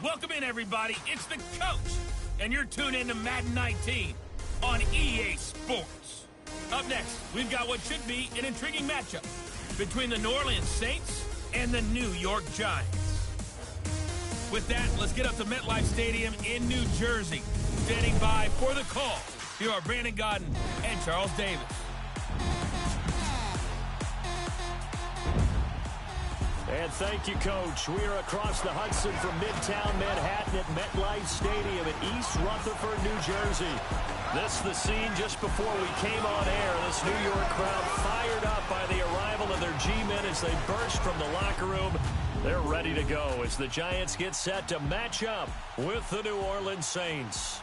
Welcome in, everybody. It's the coach, and you're tuned in to Madden 19 on EA Sports. Up next, we've got what should be an intriguing matchup between the New Orleans Saints and the New York Giants. With that, let's get up to MetLife Stadium in New Jersey. Standing by for the call, here are Brandon Godden and Charles Davis. And thank you, Coach. We are across the Hudson from Midtown Manhattan at MetLife Stadium in East Rutherford, New Jersey. This is the scene just before we came on air. This New York crowd fired up by the arrival of their G-men as they burst from the locker room. They're ready to go as the Giants get set to match up with the New Orleans Saints.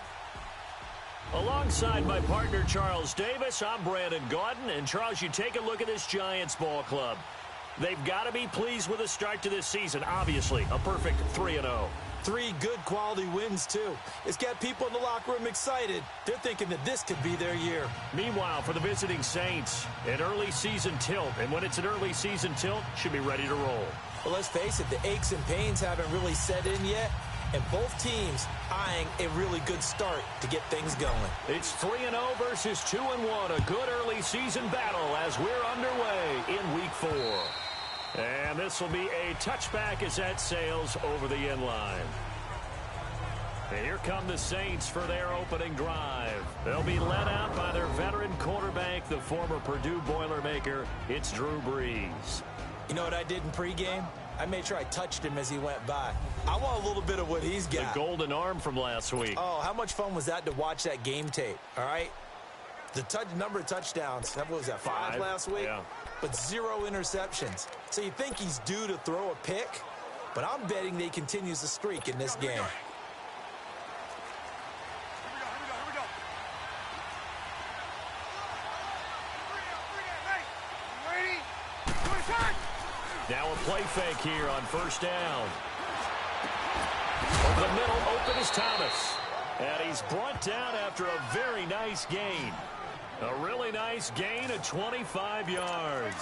Alongside my partner, Charles Davis, I'm Brandon Godden. And, Charles, you take a look at this Giants ball club. They've got to be pleased with the start to this season. Obviously, a perfect 3-0. 3 good quality wins, too. It's got people in the locker room excited. They're thinking that this could be their year. Meanwhile, for the visiting Saints, an early season tilt. And when it's an early season tilt, should be ready to roll. Well, let's face it, the aches and pains haven't really set in yet. And both teams eyeing a really good start to get things going. It's 3-0 versus 2-1. A good early season battle as we're underway in Week 4. And this will be a touchback as that sails over the end line. And here come the Saints for their opening drive. They'll be led out by their veteran quarterback, the former Purdue Boilermaker. It's Drew Brees. You know what I did in pregame? I made sure I touched him as he went by. I want a little bit of what he's got. The golden arm from last week. Oh, how much fun was that to watch that game tape, all right? The number of touchdowns, what was that, 5 last week? Yeah. But 0 interceptions. So you think he's due to throw a pick? But I'm betting that he continues the streak in this game. Now a play fake here on first down. Over the middle, open is Thomas. And he's brought down after a very nice gain. A really nice gain of 25 yards.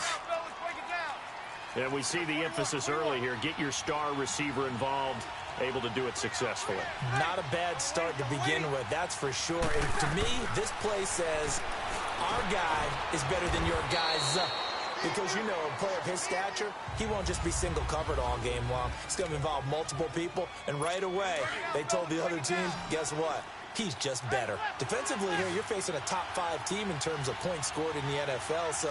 And we see the emphasis early here. Get your star receiver involved. Able to do it successfully. Not a bad start to begin with, that's for sure. And to me, this play says our guy is better than your guy's. Because, you know, a player of his stature, he won't just be single covered all game long. It's going to involve multiple people. And right away, they told the other team, guess what? He's just better. Defensively here, you're facing a top 5 team in terms of points scored in the NFL. So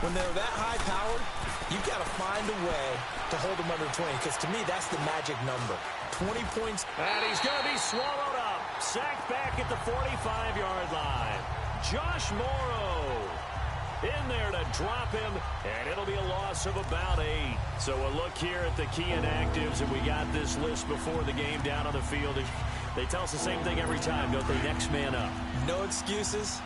when they're that high-powered, you've got to find a way to hold them under 20. Because to me, that's the magic number. 20 points. And he's going to be swallowed up. Sacked back at the 45-yard line. Josh Morrow in there to drop him, and it'll be a loss of about 8. So a look here at the key inactives, and we got this list before the game down on the field. They tell us the same thing every time, don't they? Next man up. No excuses.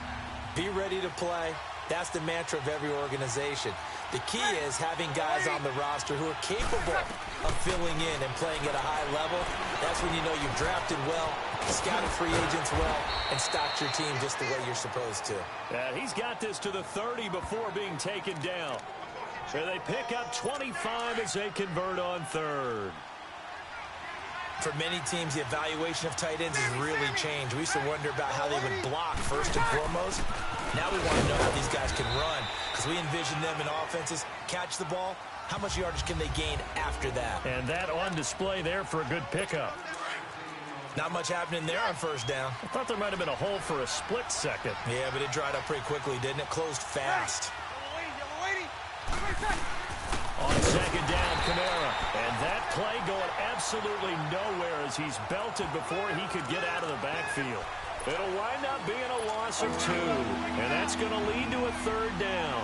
Be ready to play. That's the mantra of every organization. The key is having guys on the roster who are capable of filling in and playing at a high level. That's when you know you've drafted well, scouted free agents well, and stocked your team just the way you're supposed to. And he's got this to the 30 before being taken down. So they pick up 25 as they convert on third. For many teams, the evaluation of tight ends has really changed. We used to wonder about how they would block first and foremost. Now we want to know how these guys can run, because we envision them in offenses catch the ball. How much yardage can they gain after that? And that on display there for a good pickup. Not much happening there on first down. I thought there might have been a hole for a split second. Yeah, but it dried up pretty quickly, didn't it? Closed fast. On second down, Kamara. And that play going absolutely nowhere as he's belted before he could get out of the backfield. It'll wind up being a loss of 2. And that's going to lead to a third down.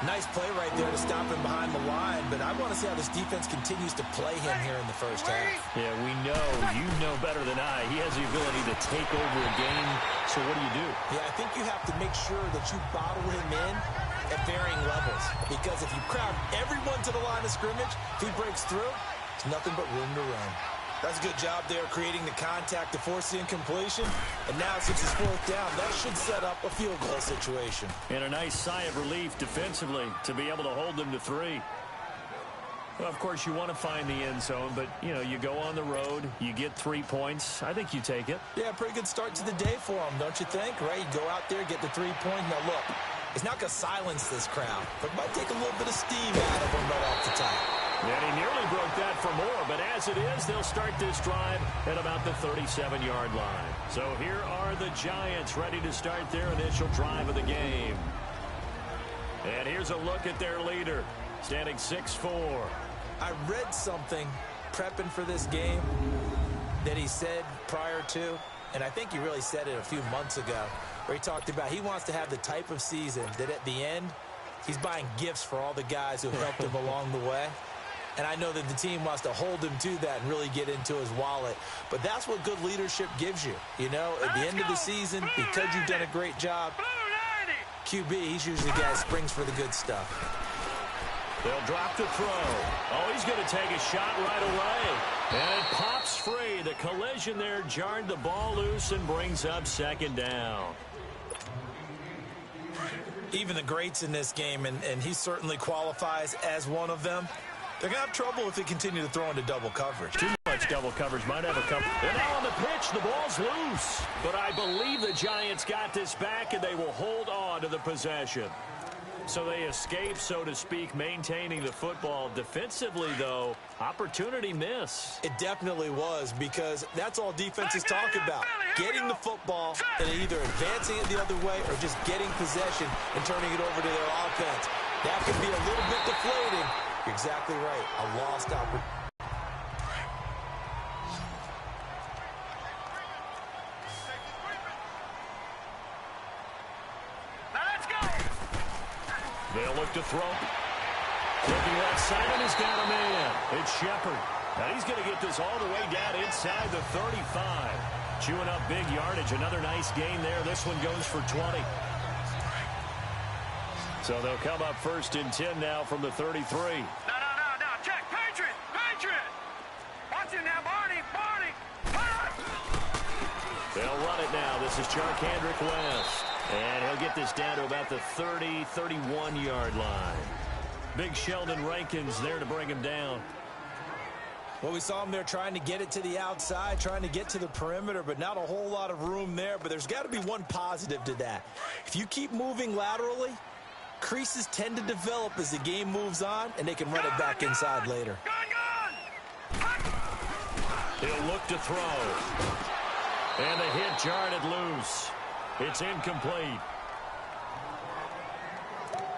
Nice play right there to stop him behind the line, but I want to see how this defense continues to play him here in the first half. Yeah, we know. You know better than I. He has the ability to take over a game. So what do? Yeah, I think you have to make sure that you bottle him in at varying levels. Because if you crowd everyone to the line of scrimmage, if he breaks through, it's nothing but room to run. That's a good job there creating the contact to force the incompletion. And now since it's 4th down, that should set up a field goal situation. And a nice sigh of relief defensively to be able to hold them to 3. Well, of course, you want to find the end zone, but, you know, you go on the road, you get 3 points. I think you take it. Yeah, pretty good start to the day for him, don't you think? Right? You go out there, get the 3 points. Now, look, it's not going to silence this crowd, but it might take a little bit of steam out of him right off the top. And he nearly broke that for more, but as it is, they'll start this drive at about the 37-yard line. So here are the Giants ready to start their initial drive of the game. And here's a look at their leader, standing 6'4". I read something prepping for this game that he said prior to, and I think he really said it a few months ago, where he talked about he wants to have the type of season that at the end, he's buying gifts for all the guys who helped him along the way. And I know that the team wants to hold him to that and really get into his wallet. But that's what good leadership gives you. You know, at the end of the season, because you've done a great job, QB, he's usually the guy that springs for the good stuff. They'll drop the throw. Oh, he's going to take a shot right away. And it pops free. The collision there jarred the ball loose and brings up second down. Even the greats in this game, and he certainly qualifies as one of them, they're going to have trouble if they continue to throw into double coverage. Too much double coverage might have a couple. And now on the pitch, the ball's loose. But I believe the Giants got this back, and they will hold on to the possession. So they escape, so to speak, maintaining the football. Defensively, though, opportunity miss. It definitely was, because that's all defenses talk about. Getting the football and either advancing it the other way or just getting possession and turning it over to their offense. That can be a little bit deflating. You're exactly right. A lost opportunity. They'll look to throw. Looking right side, and he's got a man. It's Shepard. Now he's going to get this all the way down inside the 35. Chewing up big yardage. Another nice gain there. This one goes for 20. So they'll come up first and 10 now from the 33. No. Check. Patriot. Watch it now, Barney. They'll run it now. This is Charkandrick West. And he'll get this down to about the 30, 31-yard line. Big Sheldon Rankins there to bring him down. Well, we saw him there trying to get it to the outside, trying to get to the perimeter, but not a whole lot of room there. But there's got to be one positive to that. If you keep moving laterally, creases tend to develop as the game moves on, and they can run it back inside later. He'll look to throw. And the hit jarred it loose. It's incomplete.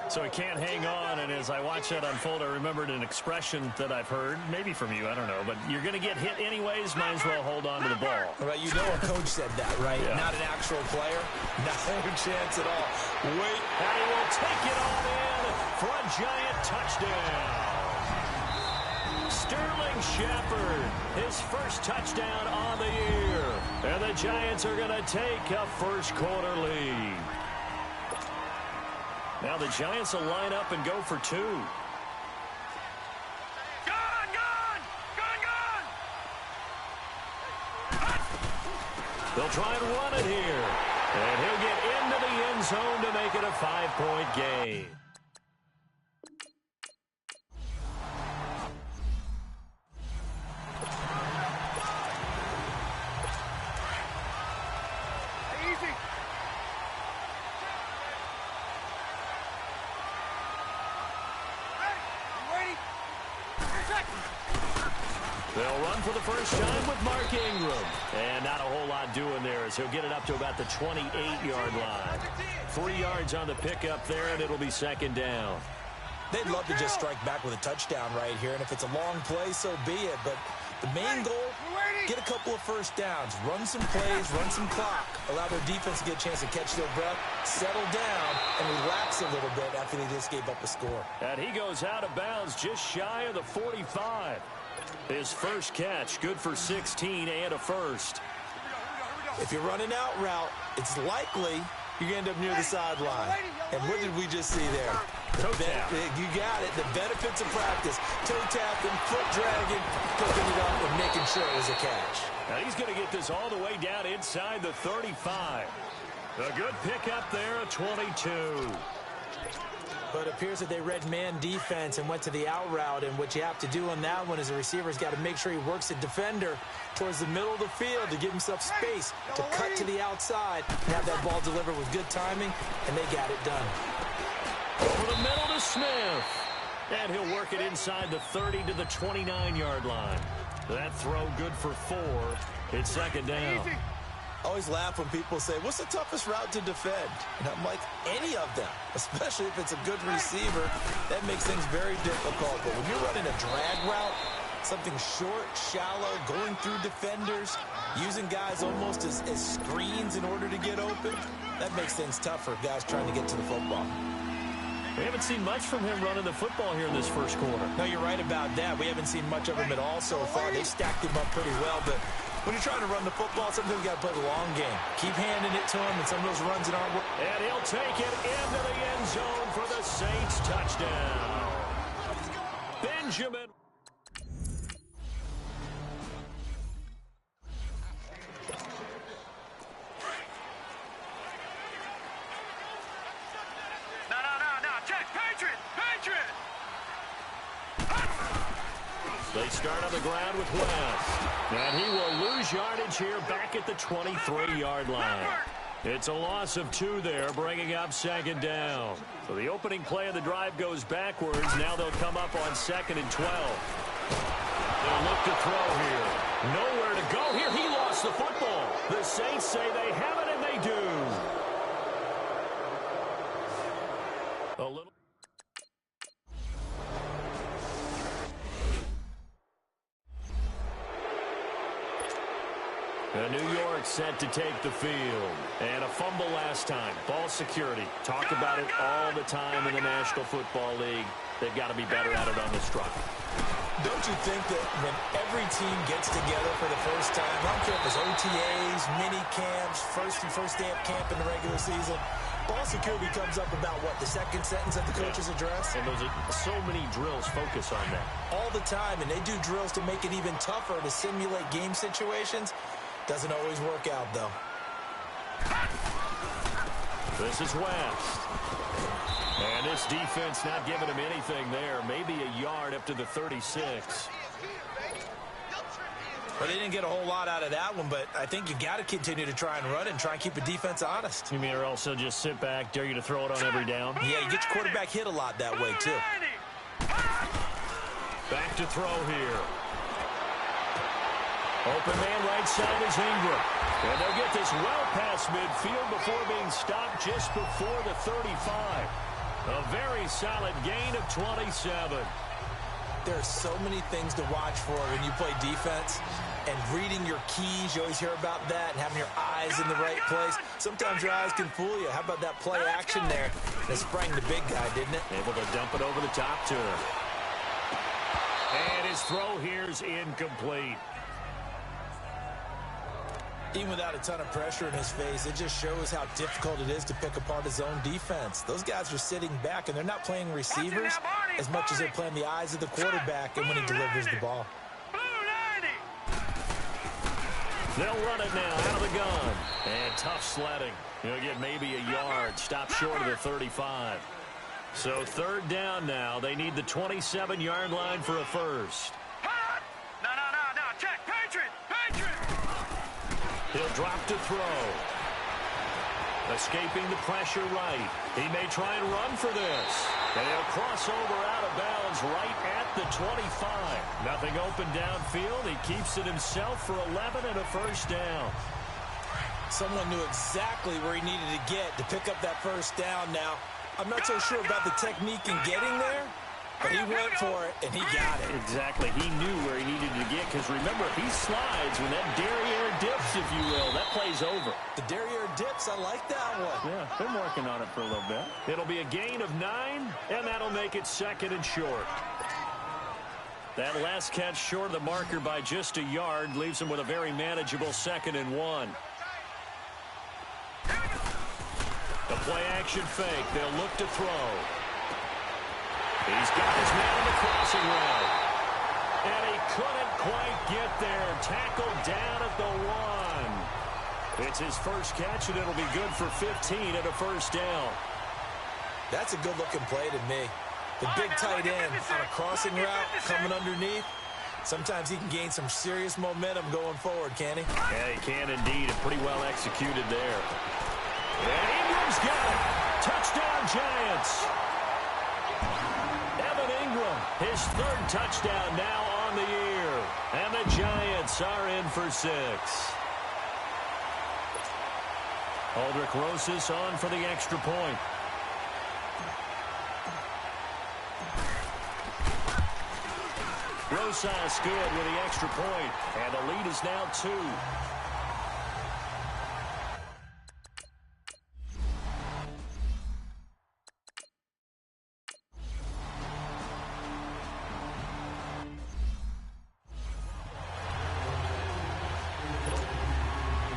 So he can't hang on, and as I watch that unfold, I remembered an expression that I've heard, maybe from you, I don't know, but you're going to get hit anyways, might as well hold on to the ball. Right, you know a coach said that, right? Yeah. Not an actual player. No chance at all. Wait. And he will take it all in for a Giant touchdown. Sterling Shepard, his first touchdown on the year. And the Giants are going to take a first quarter lead. Now the Giants will line up and go for two. Gone! They'll try and run it here. And he'll get into the end zone to make it a 5-point game. They'll run for the first time with Mark Ingram. And not a whole lot doing there as he'll get it up to about the 28-yard line. 3 yards on the pickup there, and it'll be second down. They'd love to just strike back with a touchdown right here, and if it's a long play, so be it. But the main goal, get a couple of first downs, run some plays, run some clock, allow their defense to get a chance to catch their breath, settle down, and relax a little bit after they just gave up a score. And he goes out of bounds just shy of the 45. His first catch, good for 16 and a first. If you're running out route, it's likely you're going to end up near the sideline. And what did we just see there? You got it. The benefits of practice. Toe tapping, foot dragging, picking it up and making sure it was a catch. Now he's going to get this all the way down inside the 35. A good pickup there, a 22. But it appears that they read man defense and went to the out route. And what you have to do on that one is the receiver's got to make sure he works the defender towards the middle of the field to give himself space to cut to the outside and have that ball delivered with good timing, and they got it done. Over the middle to Smith. And he'll work it inside the 30 to the 29-yard line. That throw good for 4. It's second down. I always laugh when people say, what's the toughest route to defend? And I'm like, any of them, especially if it's a good receiver. That makes things very difficult. But when you're running a drag route, something short, shallow, going through defenders, using guys almost as screens in order to get open, that makes things tough for guys trying to get to the football. We haven't seen much from him running the football here in this first quarter. No, you're right about that. We haven't seen much of him at all so far. They stacked him up pretty well, but when you're trying to run the football, sometimes you got to play the long game. Keep handing it to him, and some of those runs that aren't working. And he'll take it into the end zone for the Saints touchdown. Benjamin. They start on the ground with West. And he will lose yardage here back at the 23-yard line. It's a loss of 2 there, bringing up second down. So the opening play of the drive goes backwards. Now they'll come up on 2nd and 12. They'll look to throw here. Nowhere to go here. He lost the football. The Saints say they have it, and they do. A little. New York set to take the field. And a fumble last time. Ball security. Talk about it all the time in the National Football League. They've got to be better at it on this drive. Don't you think that when every team gets together for the first time, I don't care if it's OTAs, mini camps, first day of camp in the regular season, ball security comes up about what, the second sentence of the coach's address? And so many drills focus on that. All the time, and they do drills to make it even tougher to simulate game situations. Doesn't always work out, though. This is West. And this defense not giving him anything there. Maybe a yard up to the 36. Well, they didn't get a whole lot out of that one, but I think you got to continue to try and run and try and keep the defense honest. You mean or also just sit back, dare you to throw it on every down? Yeah, you get your quarterback hit a lot that way, too. Back to throw here. Open man right side is Ingram. And they'll get this well past midfield before being stopped just before the 35. A very solid gain of 27. There are so many things to watch for when you play defense. And reading your keys, you always hear about that, and having your eyes in the right place. Sometimes your eyes can fool you. How about that play action there? That sprang the big guy, didn't it? Able to dump it over the top to him. And his throw here's incomplete. Even without a ton of pressure in his face, it just shows how difficult it is to pick apart his own defense. Those guys are sitting back, and they're not playing receivers as much as they're playing the eyes of the quarterback and when he delivers the ball. They'll run it now out of the gun. And tough sledding. He'll get maybe a yard. Stop short of the 35. So third down now. They need the 27-yard line for a first. No. Check. Patriot. He'll drop to throw. Escaping the pressure right. He may try and run for this. And he'll cross over out of bounds right at the 25. Nothing open downfield. He keeps it himself for 11 and a first down. Someone knew exactly where he needed to get to pick up that first down now. I'm not so sure about the technique in getting there, but he went for it, and he got it. Exactly. He knew where he needed to get, because remember, if he slides, when that derriere dips, if you will, that play's over. The derriere dips, I like that one. Yeah, been working on it for a little bit. It'll be a gain of 9, and that'll make it second and short. That last catch short of the marker by just a yard leaves him with a very manageable 2nd and 1. The play-action fake. They'll look to throw. He's got his man on the crossing route. And he couldn't quite get there. Tackled down at the 1. It's his first catch, and it'll be good for 15 and a first down. That's a good-looking play to me. The big tight end on a crossing route coming underneath. Sometimes he can gain some serious momentum going forward, can he? Yeah, he can indeed, and pretty well executed there. And Ingram's got it. Touchdown, Giants. Evan Ingram, his third touchdown now on the year. And the Giants are in for 6. Aldrich Rosas on for the extra point. Rosas good with the extra point, and the lead is now 2.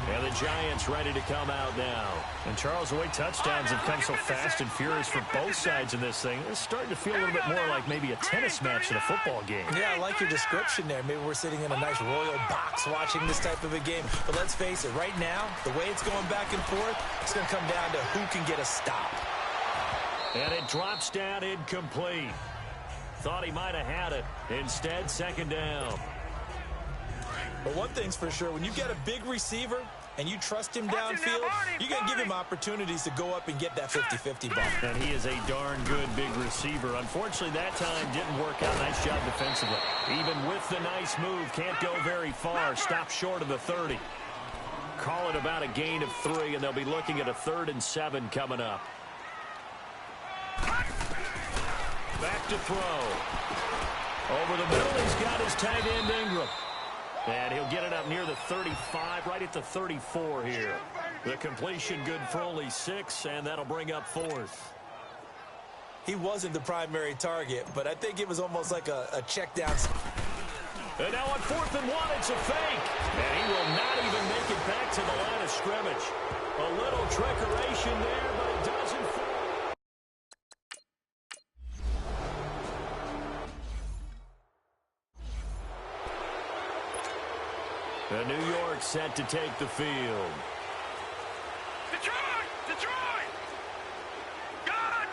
And the Giants ready to come out now. And Charles, the way touchdowns have come so fast and furious for both sides in this thing, it's starting to feel a little bit more like maybe a tennis match than a football game. Yeah, I like your description there. Maybe we're sitting in a nice royal box watching this type of a game. But let's face it, right now, the way it's going back and forth, it's going to come down to who can get a stop. And it drops down incomplete. Thought he might have had it. Instead, second down. But one thing's for sure, when you get a big receiver and you trust him downfield, you're going to give him opportunities to go up and get that 50-50 ball. And he is a darn good big receiver. Unfortunately, that time didn't work out. Nice job defensively. Even with the nice move, can't go very far. Stop short of the 30. Call it about a gain of 3, and they'll be looking at a 3rd and 7 coming up. Back to throw. Over the middle, he's got his tight end Ingram. And he'll get it up near the 35, right at the 34 here. The completion good for only 6, and that'll bring up 4th. He wasn't the primary target, but I think it was almost like a check down. And now on 4th and 1, it's a fake. And he will not even make it back to the line of scrimmage. A little trickeration there, but it doesn't fall. The New York set to take the field. Detroit! Detroit! God!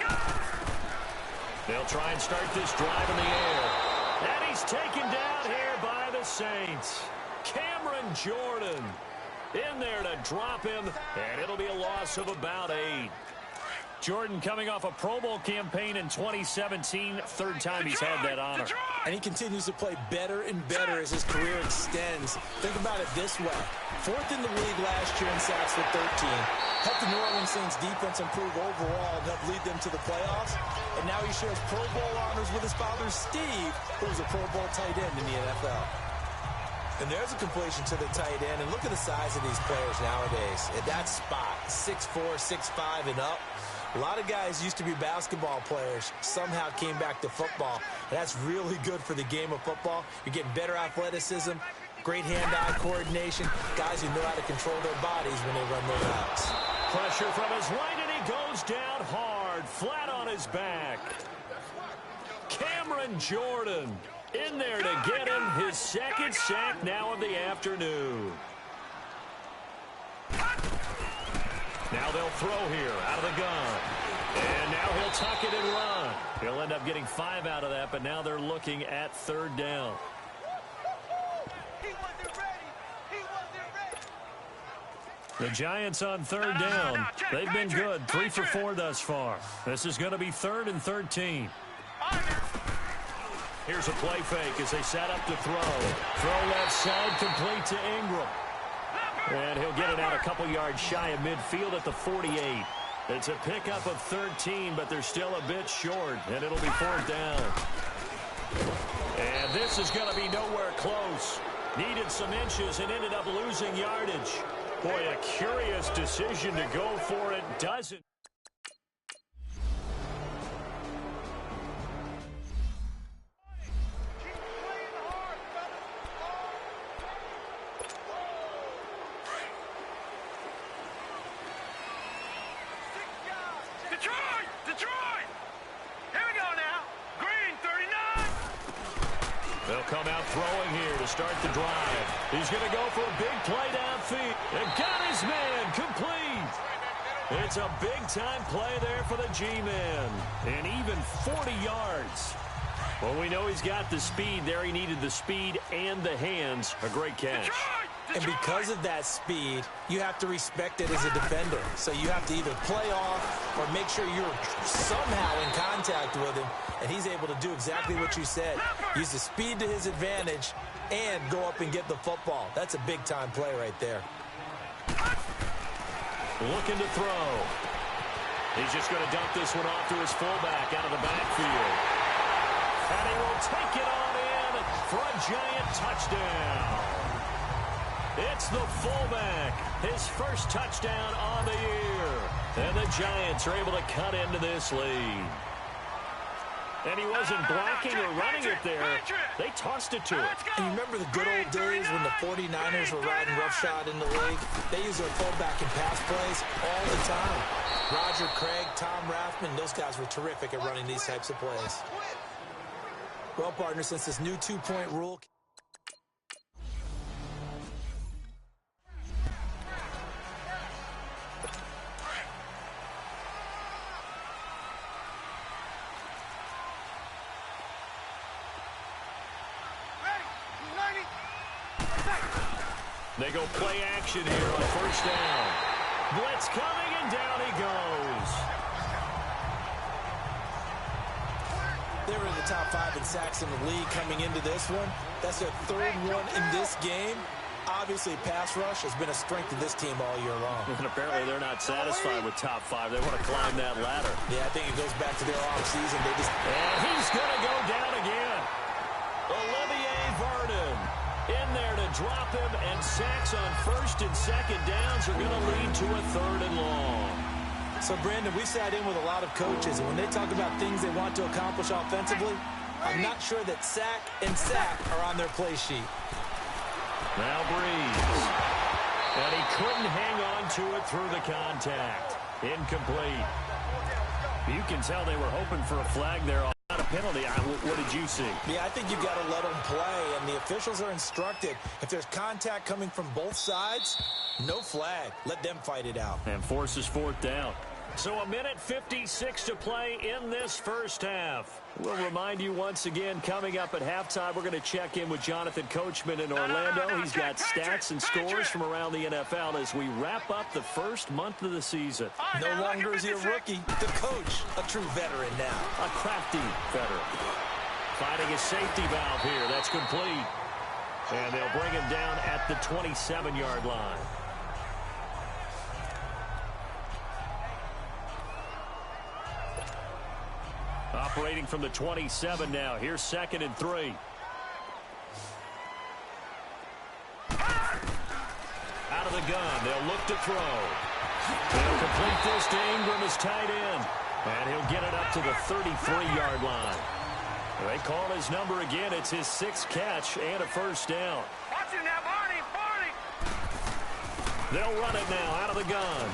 They'll try and start this drive in the air. And he's taken down here by the Saints. Cameron Jordan in there to drop him, and it'll be a loss of about 8. Jordan coming off a Pro Bowl campaign in 2017. 3rd time he's had that honor. And he continues to play better and better as his career extends. Think about it this way. 4th in the league last year in sacks with 13. Helped the New Orleans Saints defense improve overall and help lead them to the playoffs. And now he shares Pro Bowl honors with his father, Steve, who was a Pro Bowl tight end in the NFL. And there's a completion to the tight end. And look at the size of these players nowadays. At that spot, 6'4", 6'5", and up. A lot of guys used to be basketball players, somehow came back to football. And that's really good for the game of football. You're getting better athleticism, great hand-eye coordination, guys who know how to control their bodies when they run their routes. Pressure from his right, and he goes down hard, flat on his back. Cameron Jordan in there to get him his 2nd sack now of the afternoon. Now they'll throw here out of the gun. And now he'll tuck it and run. He'll end up getting 5 out of that, but now they're looking at 3rd down. The Giants on 3rd down. They've been good, 3 for 4 thus far. This is going to be 3rd and 13. Here's a play fake as they set up to throw. Throw left side, complete to Ingram. And he'll get it out a couple yards shy of midfield at the 48. It's a pickup of 13, but they're still a bit short, and it'll be 4th down. And this is going to be nowhere close. Needed some inches and ended up losing yardage. Boy, a curious decision to go for it. Doesn't. Detroit! Here we go now. Green, 39. They'll come out throwing here to start the drive. He's going to go for a big play downfield. And got his man complete. It's a big-time play there for the G-Man. And even 40 yards. Well, we know he's got the speed there. He needed the speed and the hands. A great catch. And because of that speed, you have to respect it as a defender. So you have to either play off or make sure you're somehow in contact with him. And he's able to do exactly what you said. Use the speed to his advantage and go up and get the football. That's a big-time play right there. Looking to throw. He's just going to dump this one off to his fullback out of the backfield. And he will take it on in for a giant touchdown. It's the fullback. His first touchdown on the year. And the Giants are able to cut into this lead. And he wasn't blocking or running it there. They tossed it to him. And you remember the good old days when the 49ers were riding roughshod in the league? They used their fullback in pass plays all the time. Roger Craig, Tom Rathman, those guys were terrific at running these types of plays. Well, partner, since this new two-point rule... They go play action here on first down. Blitz coming, and down he goes. They were in the top 5 in sacks in the league coming into this one. That's their third one in this game. Obviously, pass rush has been a strength of this team all year long. And apparently they're not satisfied with top 5. They want to climb that ladder. Yeah, I think it goes back to their offseason. And he's going to go down again. Olivier Vernon in there to drop him, and sacks on first and second downs are going to lead to a third and long. So, Brandon, we sat in with a lot of coaches, and when they talk about things they want to accomplish offensively, I'm not sure that sack and sack are on their play sheet. Now Brees. And he couldn't hang on to it through the contact. Incomplete. You can tell they were hoping for a flag there. Not a penalty. What did you see? Yeah, I think you've got to let them play, and the officials are instructed. If there's contact coming from both sides, no flag. Let them fight it out. And forces fourth down. So a minute 56 to play in this first half. We'll remind you once again, coming up at halftime, we're going to check in with Jonathan Coachman in Orlando. He's got stats and scores from around the NFL as we wrap up the first month of the season. No longer is he a rookie. The coach, a true veteran now. A crafty veteran. Finding a safety valve here. That's complete. And they'll bring him down at the 27-yard line. Operating from the 27 now. Here's 2nd and 3. Out of the gun. They'll look to throw. They'll complete this to Ingram as tight end. And he'll get it up to the 33-yard line. They call his number again. It's his 6th catch and a first down. Watch it now, Barney. They'll run it now out of the gun.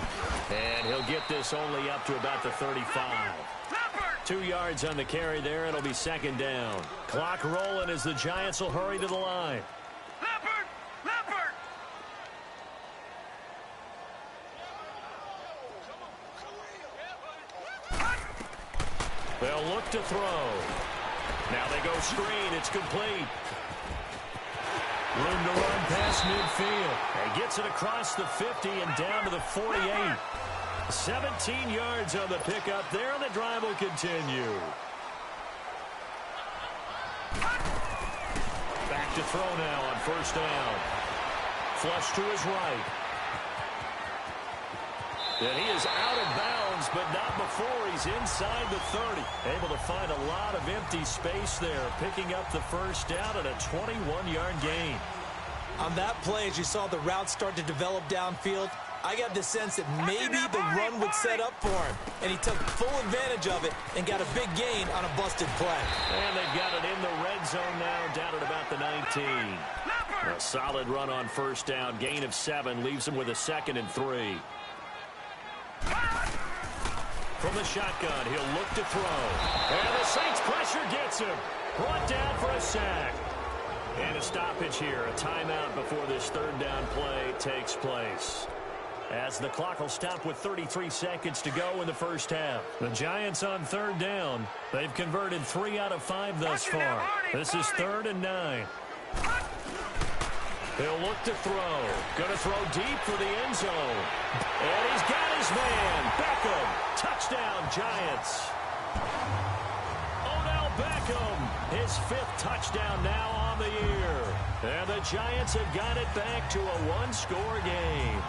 And he'll get this only up to about the 35. 2 yards on the carry there. It'll be 2nd down. Clock rolling as the Giants will hurry to the line. Leopard! They'll look to throw. Now they go screen. It's complete. Room to run past midfield. He gets it across the 50 and down to the 48. 17 yards on the pickup there, and the drive will continue. Back to throw now on first down. Flush to his right. And he is out of bounds, but not before he's inside the 30. Able to find a lot of empty space there, picking up the first down at a 21-yard gain. On that play, as you saw the route start to develop downfield, I got the sense that maybe the run would set up for him. And he took full advantage of it and got a big gain on a busted play. And they've got it in the red zone now, down at about the 19. A solid run on first down. Gain of 7 leaves him with a 2nd and 3. From the shotgun, he'll look to throw. And the Saints pressure gets him. Brought down for a sack. And a stoppage here, a timeout before this 3rd down play takes place. as the clock will stop with 33 seconds to go in the first half. The Giants on third down. They've converted 3 out of 5 thus far. This is 3rd and 9. He'll look to throw. Going to throw deep for the end zone. And he's got his man. Beckham. Touchdown, Giants. Odell Beckham. His 5th touchdown now on the year. And the Giants have got it back to a one-score game.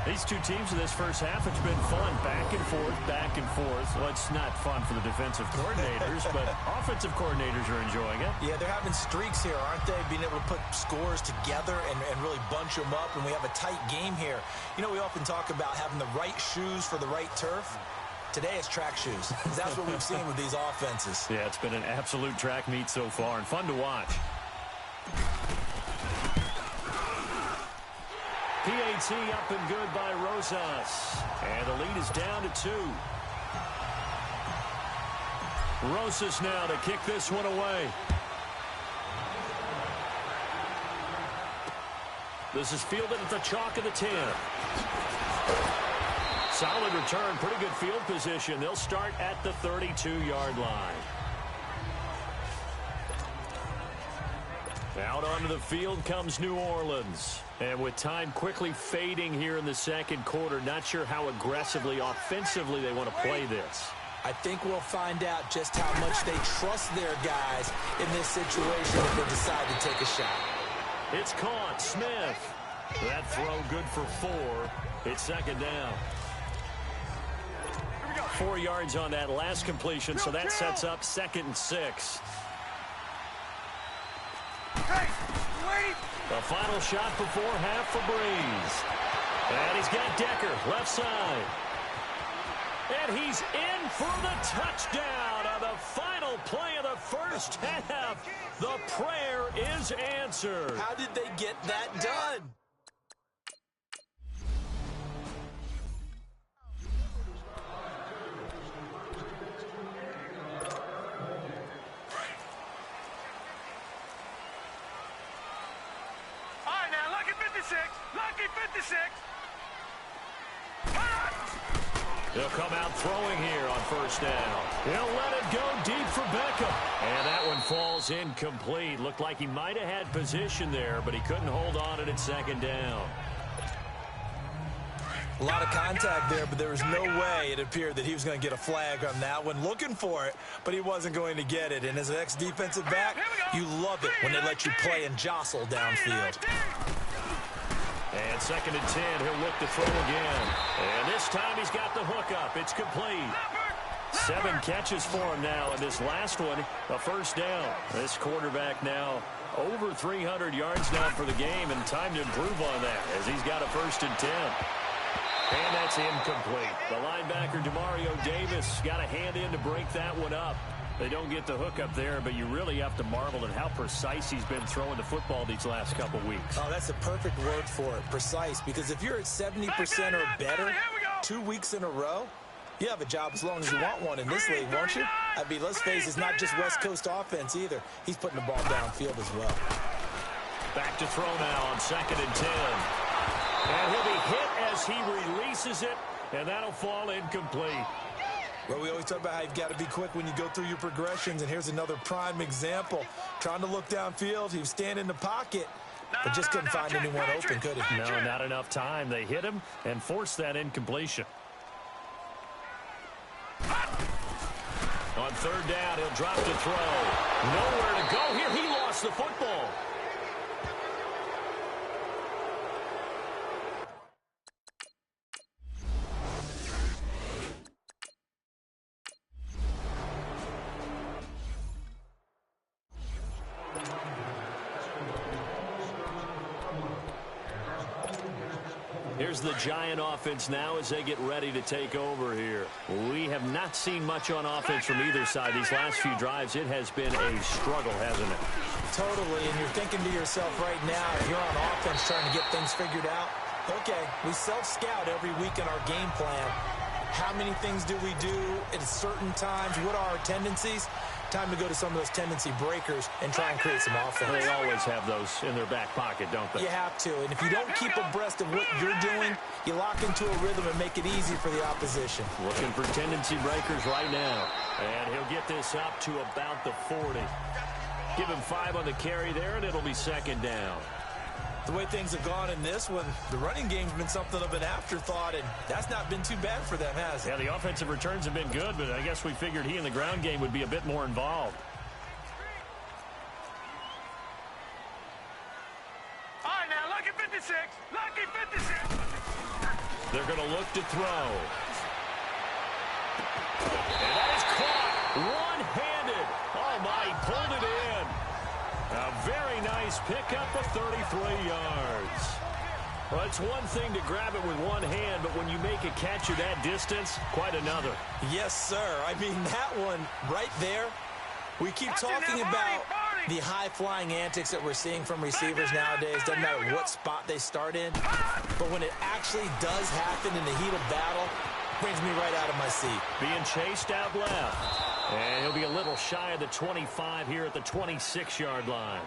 These two teams in this first half, it's been fun. Back and forth, back and forth. Well, it's not fun for the defensive coordinators, but offensive coordinators are enjoying it. Yeah, they're having streaks here, aren't they? Being able to put scores together and really bunch them up, and we have a tight game here. You know, we often talk about having the right shoes for the right turf. Today it's track shoes, because that's what we've seen with these offenses. Yeah, it's been an absolute track meet so far, and fun to watch. PAT up and good by Rosas. And the lead is down to 2. Rosas now to kick this one away. This is fielded at the chalk of the 10. Solid return, pretty good field position. They'll start at the 32-yard line. Out onto the field comes New Orleans. And with time quickly fading here in the second quarter, not sure how aggressively, offensively they want to play this. I think we'll find out just how much they trust their guys in this situation if they decide to take a shot. It's caught. Smith. That throw good for 4. It's 2nd down. 4 yards on that last completion, so that sets up 2nd and 6. The final shot before half for Brees. And he's got Decker, left side. And he's in for the touchdown on the final play of the first half. The prayer is answered. How did they get that done? Lucky 56. He'll come out throwing here on first down. He'll let it go deep for Beckham. And that one falls incomplete. Looked like he might have had position there, but he couldn't hold on it at 2nd down. A lot of contact there, but there was no way it appeared that he was going to get a flag on that one. Looking for it, but he wasn't going to get it. And as an ex-defensive back, you love it when they let you play and jostle downfield. And 2nd and 10, he'll look to throw again. And this time he's got the hookup. It's complete. 7 catches for him now, and this last one, a first down. This quarterback now over 300 yards now for the game, and time to improve on that as he's got a 1st and 10. And that's incomplete. The linebacker, Demario Davis, got a hand in to break that one up. They don't get the hook up there, but you really have to marvel at how precise he's been throwing the football these last couple weeks. Oh, that's the perfect word for it, precise, because if you're at 70% or better 2 weeks in a row, you have a job as long as you want one in this league, won't you? I mean, let's face it, it's not just West Coast offense either. He's putting the ball downfield as well. Back to throw now on 2nd and 10. And he'll be hit as he releases it, and that'll fall incomplete. Well, we always talk about how you've got to be quick when you go through your progressions, and here's another prime example. Trying to look downfield, he was standing in the pocket, but just couldn't find anyone open, could he? No, not enough time. They hit him and forced that incompletion. On 3rd down, he'll drop to throw. Nowhere to go here. He lost the football. Here's the Giant offense now as they get ready to take over here. We have not seen much on offense from either side. These last few drives, it has been a struggle, hasn't it? Totally, and you're thinking to yourself right now, if you're on offense trying to get things figured out, okay, we self-scout every week in our game plan. How many things do we do at certain times? What are our tendencies? time to go to some of those tendency breakers and try and create some offense. They always have those in their back pocket, don't they? You have to. And if you don't keep abreast of what you're doing, you lock into a rhythm and make it easy for the opposition. Looking for tendency breakers right now. And he'll get this up to about the 40. Give him 5 on the carry there, and it'll be second down. The way things have gone in this one, the running game's been something of an afterthought, and that's not been too bad for them, has it? Yeah, the offensive returns have been good, but I guess we figured he in the ground game would be a bit more involved. All right, now, lucky 56. Lucky 56. They're going to look to throw. And that is caught one-handed. Oh, my, he pulled it in. A very nice pickup of 33 yards. Well, it's one thing to grab it with one hand, but when you make a catch at that distance, quite another. Yes, sir. I mean, that one right there, we keep talking about the high-flying antics that we're seeing from receivers nowadays. Doesn't matter what spot they start in. But when it actually does happen in the heat of battle, brings me right out of my seat. Being chased out left. And he'll be a little shy of the 25 here at the 26-yard line.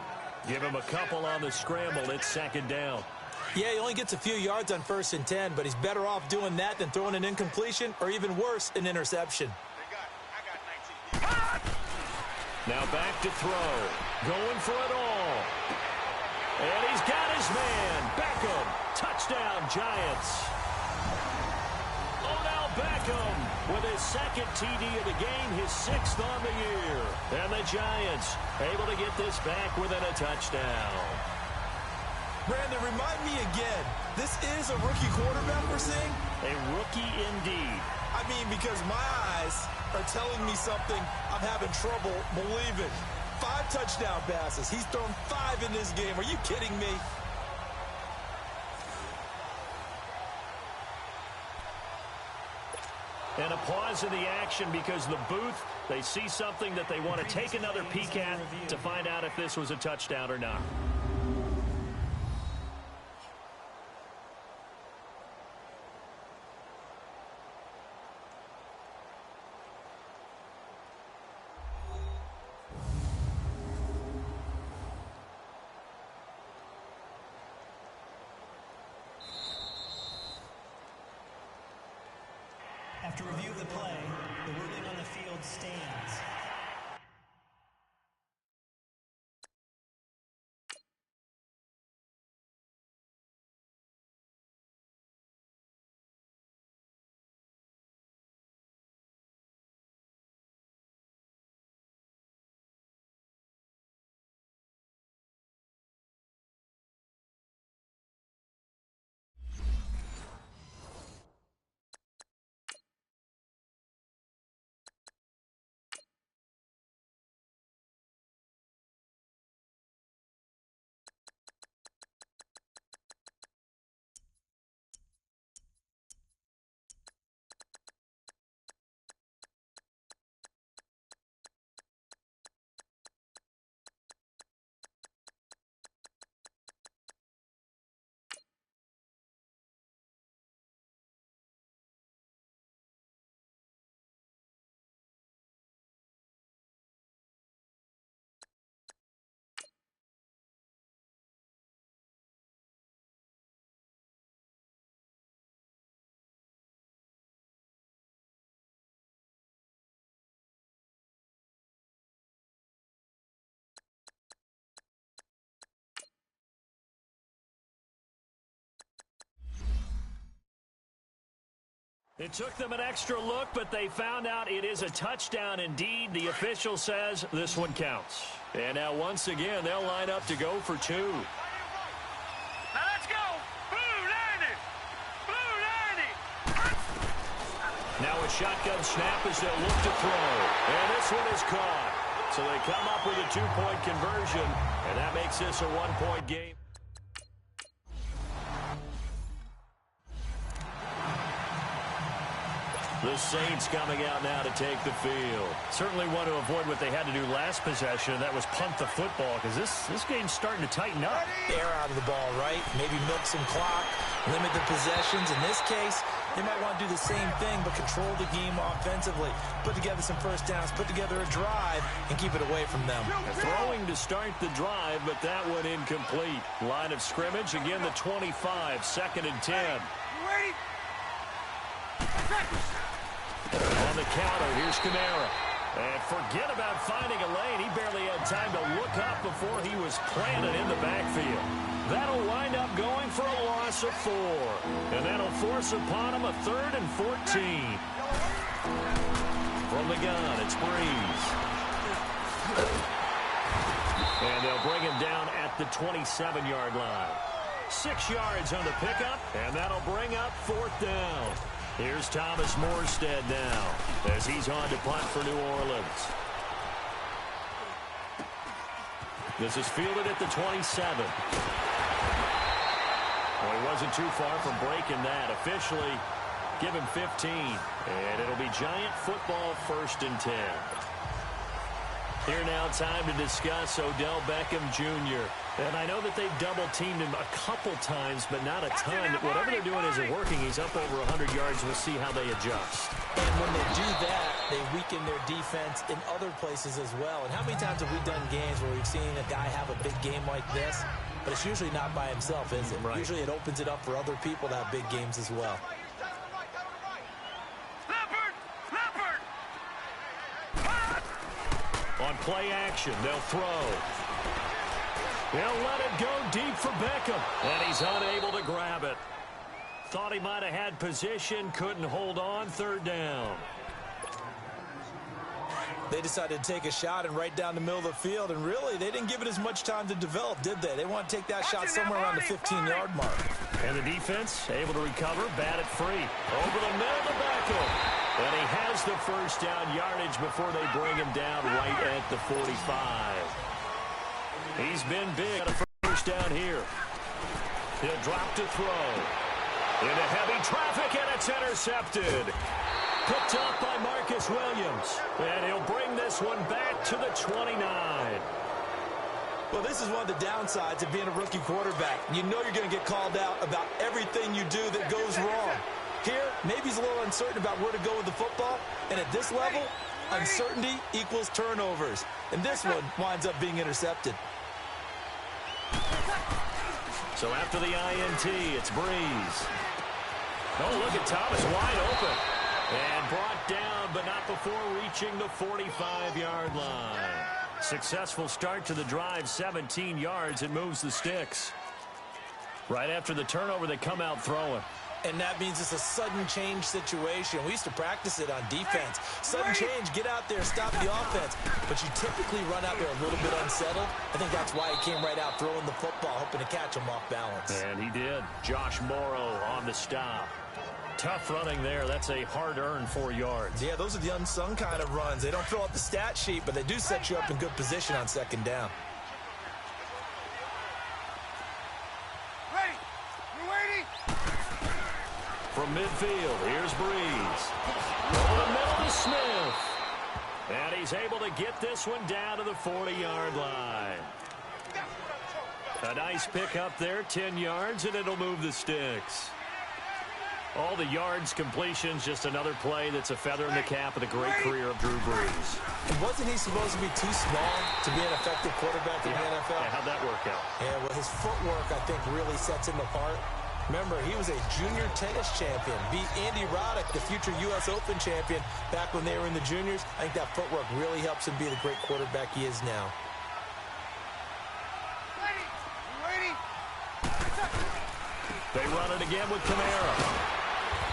Give him a couple on the scramble. It's second down. Yeah, he only gets a few yards on 1st and 10, but he's better off doing that than throwing an incompletion or even worse, an interception. Now back to throw. Going for it all. And he's got his man. Beckham. Touchdown, Giants. Odell Beckham with his second TD of the game, his 6th on the year. And the Giants able to get this back within a touchdown. Brandon, remind me again, this is a rookie quarterback we're seeing? A rookie indeed. I mean, because my eyes are telling me something I'm having trouble believing. 5 touchdown passes. He's thrown 5 in this game. Are you kidding me? And a pause in the action because the booth, they see something that they want to take another peek at to find out if this was a touchdown or not. After review of the play, the ruling on the field stands. It took them an extra look, but they found out it is a touchdown indeed. The official says this one counts. And now once again, they'll line up to go for 2. Now let's go. Blue 90. Blue 90. Now a shotgun snap as they'll look to throw. And this one is caught. So they come up with a 2-point conversion, and that makes this a 1-point game. The Saints coming out now to take the field. Certainly want to avoid what they had to do last possession. That was punt the football, because this game's starting to tighten up. Air out of the ball, right? Maybe milk some clock, limit the possessions. In this case, they might want to do the same thing, but control the game offensively. Put together some first downs, put together a drive, and keep it away from them. Throwing to start the drive, but that one incomplete. Line of scrimmage, again the 25, 2nd and 10. On the counter, here's Kamara. And forget about finding a lane. He barely had time to look up before he was planted in the backfield. That'll wind up going for a loss of 4. And that'll force upon him a 3rd and 14. From the gun, it's Brees. And they'll bring him down at the 27-yard line. 6 yards on the pickup, and that'll bring up 4th down. Here's Thomas Morstead now as he's on to punt for New Orleans. This is fielded at the 27. Well, he wasn't too far from breaking that. Officially, give him 15. And it'll be Giant football, 1st and 10. Here now, time to discuss Odell Beckham Jr. And I know that they've double-teamed him a couple times, but not a ton. Whatever they're doing isn't working. He's up over 100 yards. We'll see how they adjust. And when they do that, they weaken their defense in other places as well. And how many times have we done games where we've seen a guy have a big game like this? But it's usually not by himself, is it? Right. Usually it opens it up for other people to have big games as well. On play action, they'll throw. They'll let it go deep for Beckham. And he's unable to grab it. Thought he might have had position, couldn't hold on, 3rd down. They decided to take a shot and right down the middle of the field, and really, they didn't give it as much time to develop, did they? They want to take that shot somewhere around the 15-yard mark. And the defense able to recover, bat it free. Over the middle to Beckham. And he has the 1st down yardage before they bring him down right at the 45. He's been big on a 1st down here. He'll drop to throw. Into heavy traffic, and it's intercepted. Picked up by Marcus Williams. And he'll bring this one back to the 29. Well, this is one of the downsides of being a rookie quarterback. You know you're going to get called out about everything you do that goes wrong. Here, maybe he's a little uncertain about where to go with the football. And at this level, uncertainty equals turnovers. And this one winds up being intercepted. So after the INT, it's Brees. Oh, look at Thomas wide open. And brought down, but not before reaching the 45-yard line. Successful start to the drive, 17 yards, and moves the sticks. Right after the turnover, they come out throwing. And that means it's a sudden change situation. We used to practice it on defense. Sudden change, get out there, stop the offense. But you typically run out there a little bit unsettled. I think that's why he came right out throwing the football, hoping to catch him off balance. And he did. Josh Morrow on the stop. Tough running there. That's a hard-earned 4 yards. Yeah, those are the unsung kind of runs. They don't fill out the stat sheet, but they do set you up in good position on 2nd down. Ready? You waiting? From midfield, here's Brees. Over the middle to Smith. And he's able to get this one down to the 40-yard line. A nice pick up there, 10 yards, and it'll move the sticks. All the yards, completions, just another play that's a feather in the cap of the great career of Drew Brees. And wasn't he supposed to be too small to be an effective quarterback in the NFL? Yeah, how'd that work out? Yeah, well, his footwork, I think, really sets him apart. Remember, he was a junior tennis champion, beat Andy Roddick, the future U.S. Open champion, back when they were in the juniors. I think that footwork really helps him be the great quarterback he is now. Ready? You waiting? They run it again with Kamara.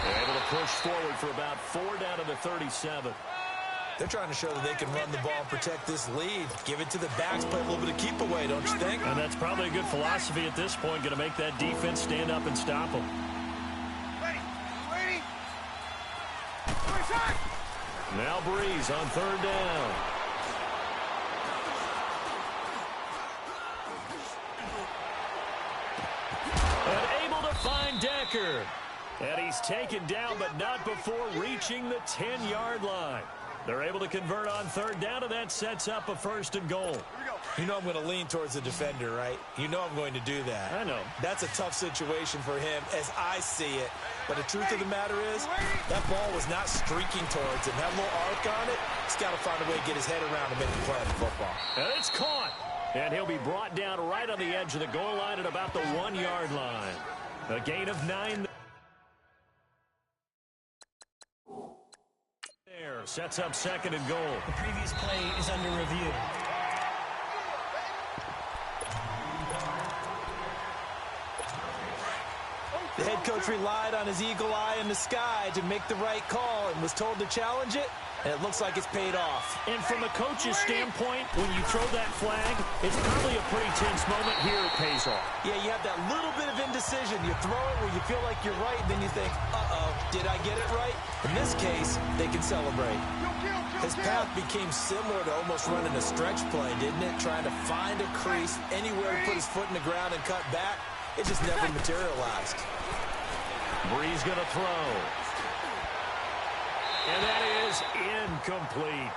Able to push forward for about 4 down to the 37. They're trying to show that they can run the ball and protect this lead. Give it to the backs, play a little bit of keep away, don't you think? And that's probably a good philosophy at this point, going to make that defense stand up and stop them. Ready? You waiting? Now Brees on 3rd down. And able to find Decker. And he's taken down, but not before reaching the 10-yard line. They're able to convert on third down, and that sets up a first and goal. You know I'm going to lean towards the defender, right? You know I'm going to do that. I know. That's a tough situation for him as I see it. But the truth of the matter is, that ball was not streaking towards him. That little arc on it, he's got to find a way to get his head around to make the play in football. And it's caught. And he'll be brought down right on the edge of the goal line at about the 1-yard line. A gain of 9. There, sets up second and goal. The previous play is under review. The head coach relied on his eagle eye in the sky to make the right call and was told to challenge it, and it looks like it's paid off. And from the coach's standpoint, when you throw that flag, it's probably a pretty tense moment. Here it pays off. Yeah, you have that little bit of indecision. You throw it where you feel like you're right, and then you think, uh-oh, did I get it right? In this case, they can celebrate. His path became similar to almost running a stretch play, didn't it? Trying to find a crease, anywhere to put his foot in the ground and cut back. It just never materialized. Brees going to throw. And that is incomplete.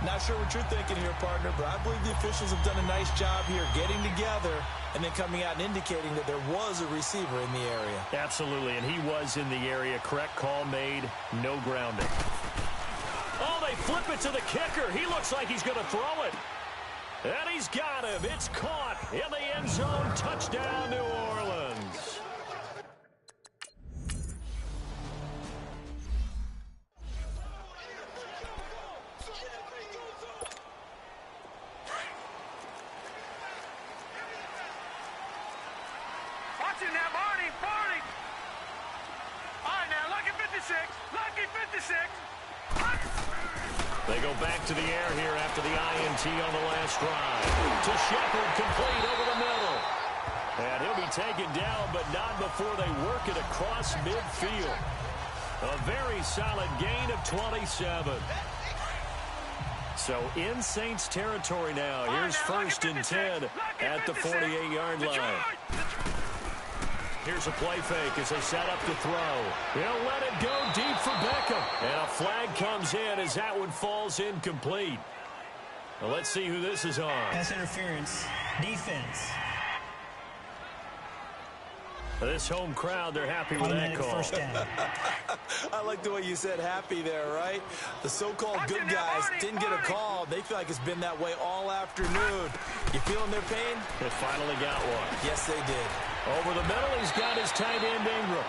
Not sure what you're thinking here, partner, but I believe the officials have done a nice job here getting together and then coming out and indicating that there was a receiver in the area. Absolutely, and he was in the area. Correct call made. No grounding. Oh, they flip it to the kicker. He looks like he's going to throw it. And he's got him. It's caught in the end zone. Touchdown, New Orleans. Watch it now, Barney. All right, now, lucky 56. Lucky 56. They go back to the air here after the INT on the last drive. To Shepard, complete over the middle. And he'll be taken down, but not before they work it across midfield. A very solid gain of 27. So in Saints territory now. Here's first and 10 at the 48-yard line. Here's a play fake as they set up to throw. He'll let it go deep for Beckham. And a flag comes in as that one falls incomplete. Well, let's see who this is on. Pass interference. Defense. This home crowd, they're happy with that call. First down. I like the way you said happy there, right? The so-called good guys didn't get a call. They feel like it's been that way all afternoon. You feeling their pain? They finally got one. Yes, they did. Over the middle, he's got his tight end Ingram.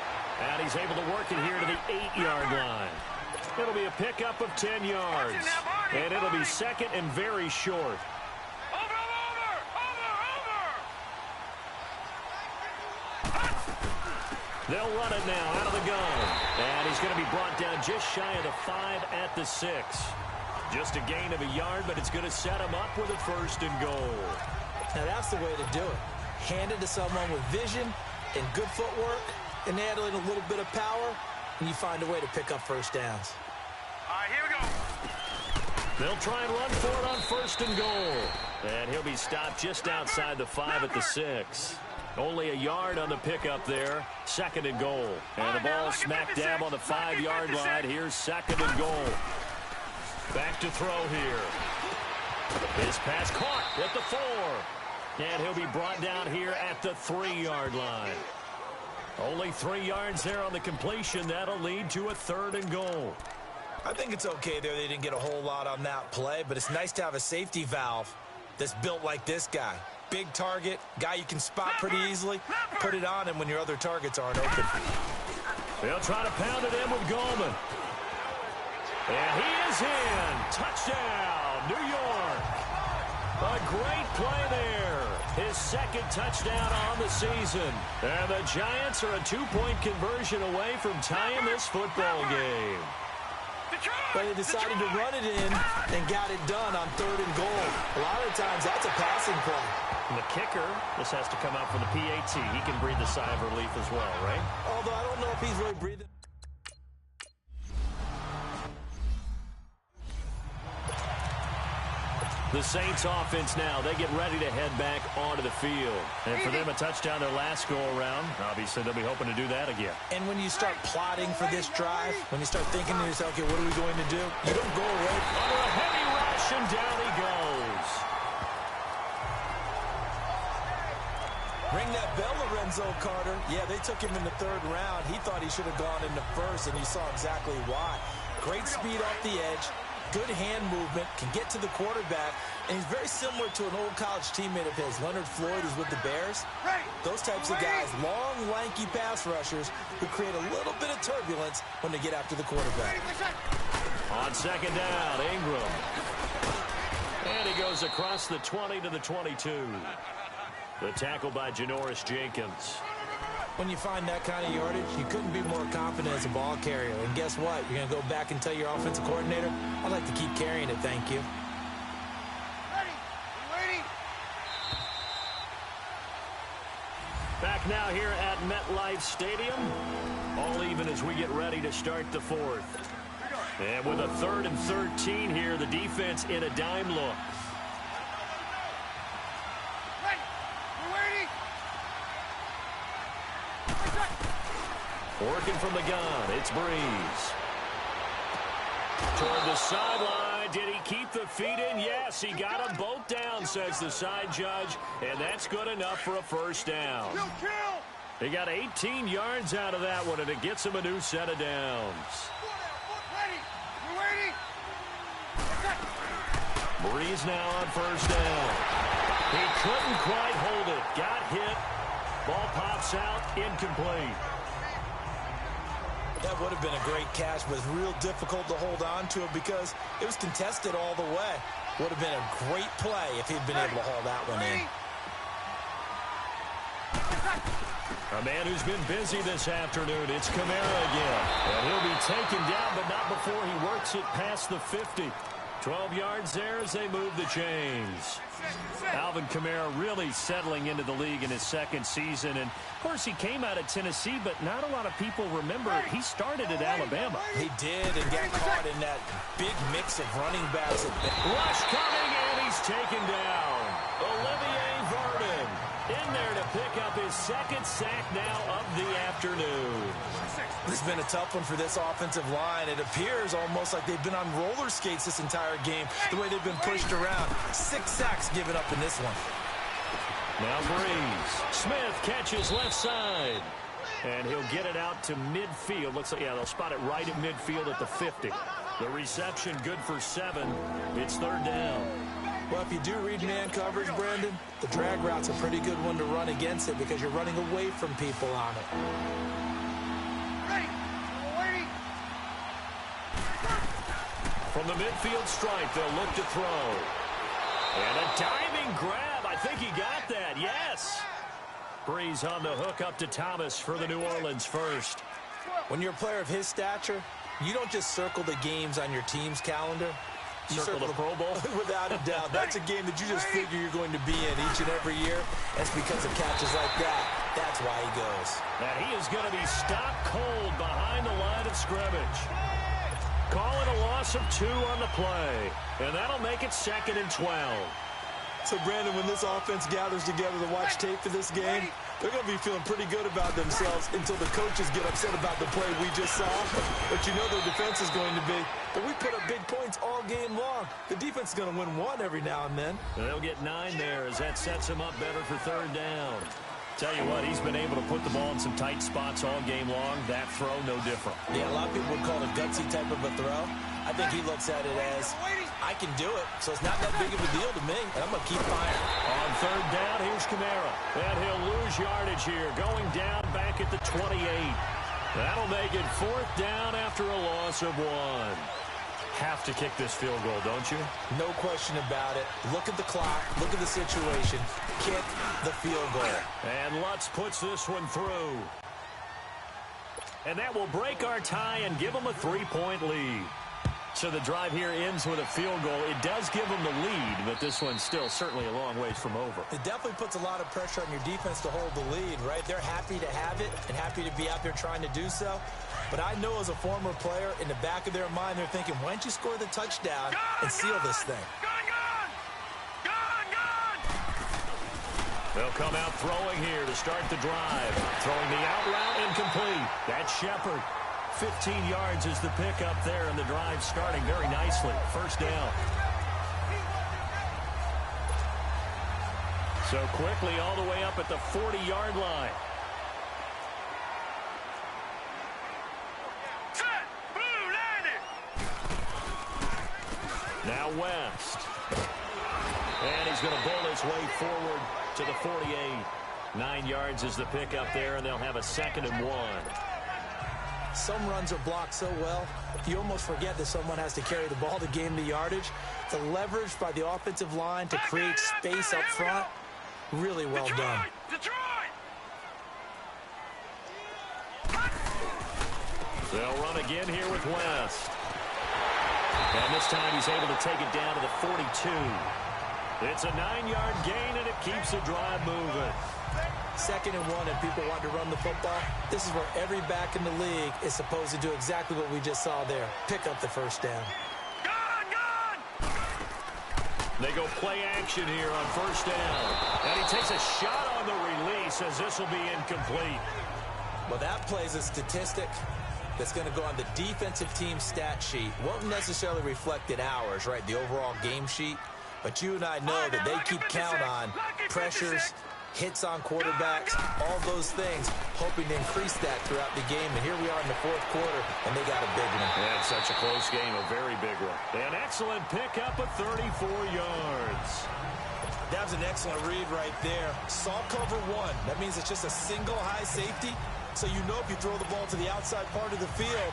And he's able to work it here to the 8-yard line. It'll be a pickup of 10 yards. And it'll be second and very short. They'll run it now out of the gun. And he's going to be brought down just shy of the 5 at the 6. Just a gain of a yard, but it's going to set him up with a first and goal. Now that's the way to do it. Hand it to someone with vision and good footwork, and add in a little bit of power, and you find a way to pick up first downs. All right, here we go. They'll try and run for it on first and goal. And he'll be stopped just outside the 5 at the 6. Only a yard on the pickup there. Second and goal. And the ball smack dab on the 5-yard line. Here's second and goal. Back to throw here. His pass caught at the 4. And he'll be brought down here at the 3-yard line. Only 3 yards there on the completion. That'll lead to a third and goal. I think it's okay there. They didn't get a whole lot on that play, but it's nice to have a safety valve that's built like this guy. Big target, guy you can spot pretty easily. Put it on him when your other targets aren't open. They'll try to pound it in with Goldman. And he is in. Touchdown, New York. A great play there. His second touchdown on the season. And the Giants are a 2-point conversion away from tying this football game. But they decided to run it in and got it done on third and goal. A lot of times that's a passing play. And the kicker, this has to come out for the PAT. He can breathe a sigh of relief as well, right? Although I don't know if he's really breathing. The Saints offense now, they get ready to head back onto the field. And for them, a touchdown their last go-around. Obviously, they'll be hoping to do that again. And when you start plotting for this drive, when you start thinking to yourself, okay, what are we going to do? You don't go away. Under a heavy rush, and down he goes. Ring that bell, Lorenzo Carter. Yeah, they took him in the 3rd round. He thought he should have gone in the 1st, and you saw exactly why. Great speed off the edge. Good hand movement, can get to the quarterback, and he's very similar to an old college teammate of his, Leonard Floyd, who's with the Bears. Those types of guys, long, lanky pass rushers who create a little bit of turbulence when they get after the quarterback. On 2nd down, Ingram. And he goes across the 20 to the 22. The tackle by Janoris Jenkins. When you find that kind of yardage, you couldn't be more confident as a ball carrier. And guess what? You're going to go back and tell your offensive coordinator, I'd like to keep carrying it, thank you. Ready. Back now here at MetLife Stadium. All even as we get ready to start the 4th. And with a 3rd and 13 here, the defense in a dime look. Working from the gun, it's Brees. Toward the sideline, did he keep the feet in? Yes, he got them both down, says the side judge, and that's good enough for a 1st down. He got 18 yards out of that one, and it gets him a new set of downs. Brees now on 1st down. He couldn't quite hold it. Got hit. Ball pops out, incomplete. That would have been a great catch, but it's real difficult to hold on to it because it was contested all the way. Would have been a great play if he'd been able to haul that one in. A man who's been busy this afternoon, it's Kamara again. And he'll be taken down, but not before he works it past the 50. 12 yards there as they move the chains. Alvin Kamara really settling into the league in his 2nd season. And, of course, he came out of Tennessee, but not a lot of people remember he started at Alabama. He did and got caught in that big mix of running backs. Rush coming, and he's taken down. Olivier Vernon in there to pick up his 2nd sack now of the afternoon. This has been a tough one for this offensive line. It appears almost like they've been on roller skates this entire game, the way they've been pushed around. 6 sacks given up in this one. Now Brees. Smith catches left side. And he'll get it out to midfield. Looks like, yeah, they'll spot it right at midfield at the 50. The reception good for 7. It's 3rd down. Well, if you do read man coverage, Brandon, the drag route's a pretty good one to run against it because you're running away from people on it. From the midfield stripe, they'll look to throw. And a diving grab. I think he got that. Yes. Brees on the hook up to Thomas for the New Orleans 1st. When you're a player of his stature, you don't just circle the games on your team's calendar. You circle the Pro Bowl? Without a doubt. That's a game that you just figure you're going to be in each and every year. That's because of catches like that. That's why he goes. And he is going to be stopped cold behind the line of scrimmage. Calling a loss of 2 on the play. And that'll make it 2nd and 12. So, Brandon, when this offense gathers together to watch tape for this game, they're going to be feeling pretty good about themselves until the coaches get upset about the play we just saw. But you know their defense is going to be. But we put up big points all game long. The defense is going to win 1 every now and then. They'll get 9 there as that sets them up better for 3rd down. Tell you what, he's been able to put the ball in some tight spots all game long. That throw, no different. Yeah, a lot of people would call it a gutsy type of a throw. I think he looks at it as, I can do it, so it's not that big of a deal to me, and I'm going to keep firing. On 3rd down, here's Kamara. And he'll lose yardage here, going down back at the 28. That'll make it 4th down after a loss of 1. Have to kick this field goal, don't you? No question about it. Look at the clock. Look at the situation. Kick the field goal. And Lutz puts this one through. And that will break our tie and give them a 3-point lead. So the drive here ends with a field goal. It does give them the lead, but this one's still certainly a long ways from over. It definitely puts a lot of pressure on your defense to hold the lead, right? They're happy to have it and happy to be out there trying to do so. But I know as a former player, in the back of their mind, they're thinking, why don't you score the touchdown and seal this thing? They'll come out throwing here to start the drive. Throwing the out route incomplete. That's Shepard. 15 yards is the pickup there, and the drive starting very nicely. First down. So quickly all the way up at the 40-yard line. Now West. And he's going to bowl his way forward to the 48. 9 yards is the pickup there, and they'll have a 2nd and 1. Some runs are blocked so well, you almost forget that someone has to carry the ball to gain the yardage. The leverage by the offensive line to create space up front, really well done. They'll run again here with West. And this time he's able to take it down to the 42. It's a 9-yard gain, and it keeps the drive moving. 2nd and 1, and people want to run the football. This is where every back in the league is supposed to do exactly what we just saw there. Pick up the first down. They go play action here on first down. And he takes a shot on the release as this will be incomplete. Well, that plays a statistic that's going to go on the defensive team stat sheet. Won't necessarily reflect in ours, right, the overall game sheet. But you and I know that they keep count on pressures, hits on quarterbacks, all those things, hoping to increase that throughout the game. And here we are in the 4th quarter, and they got a big one. Yeah, it's such a close game, a very big one. An excellent pickup of 34 yards. That was an excellent read right there. Saw cover 1. That means it's just a single high safety. So you know if you throw the ball to the outside part of the field,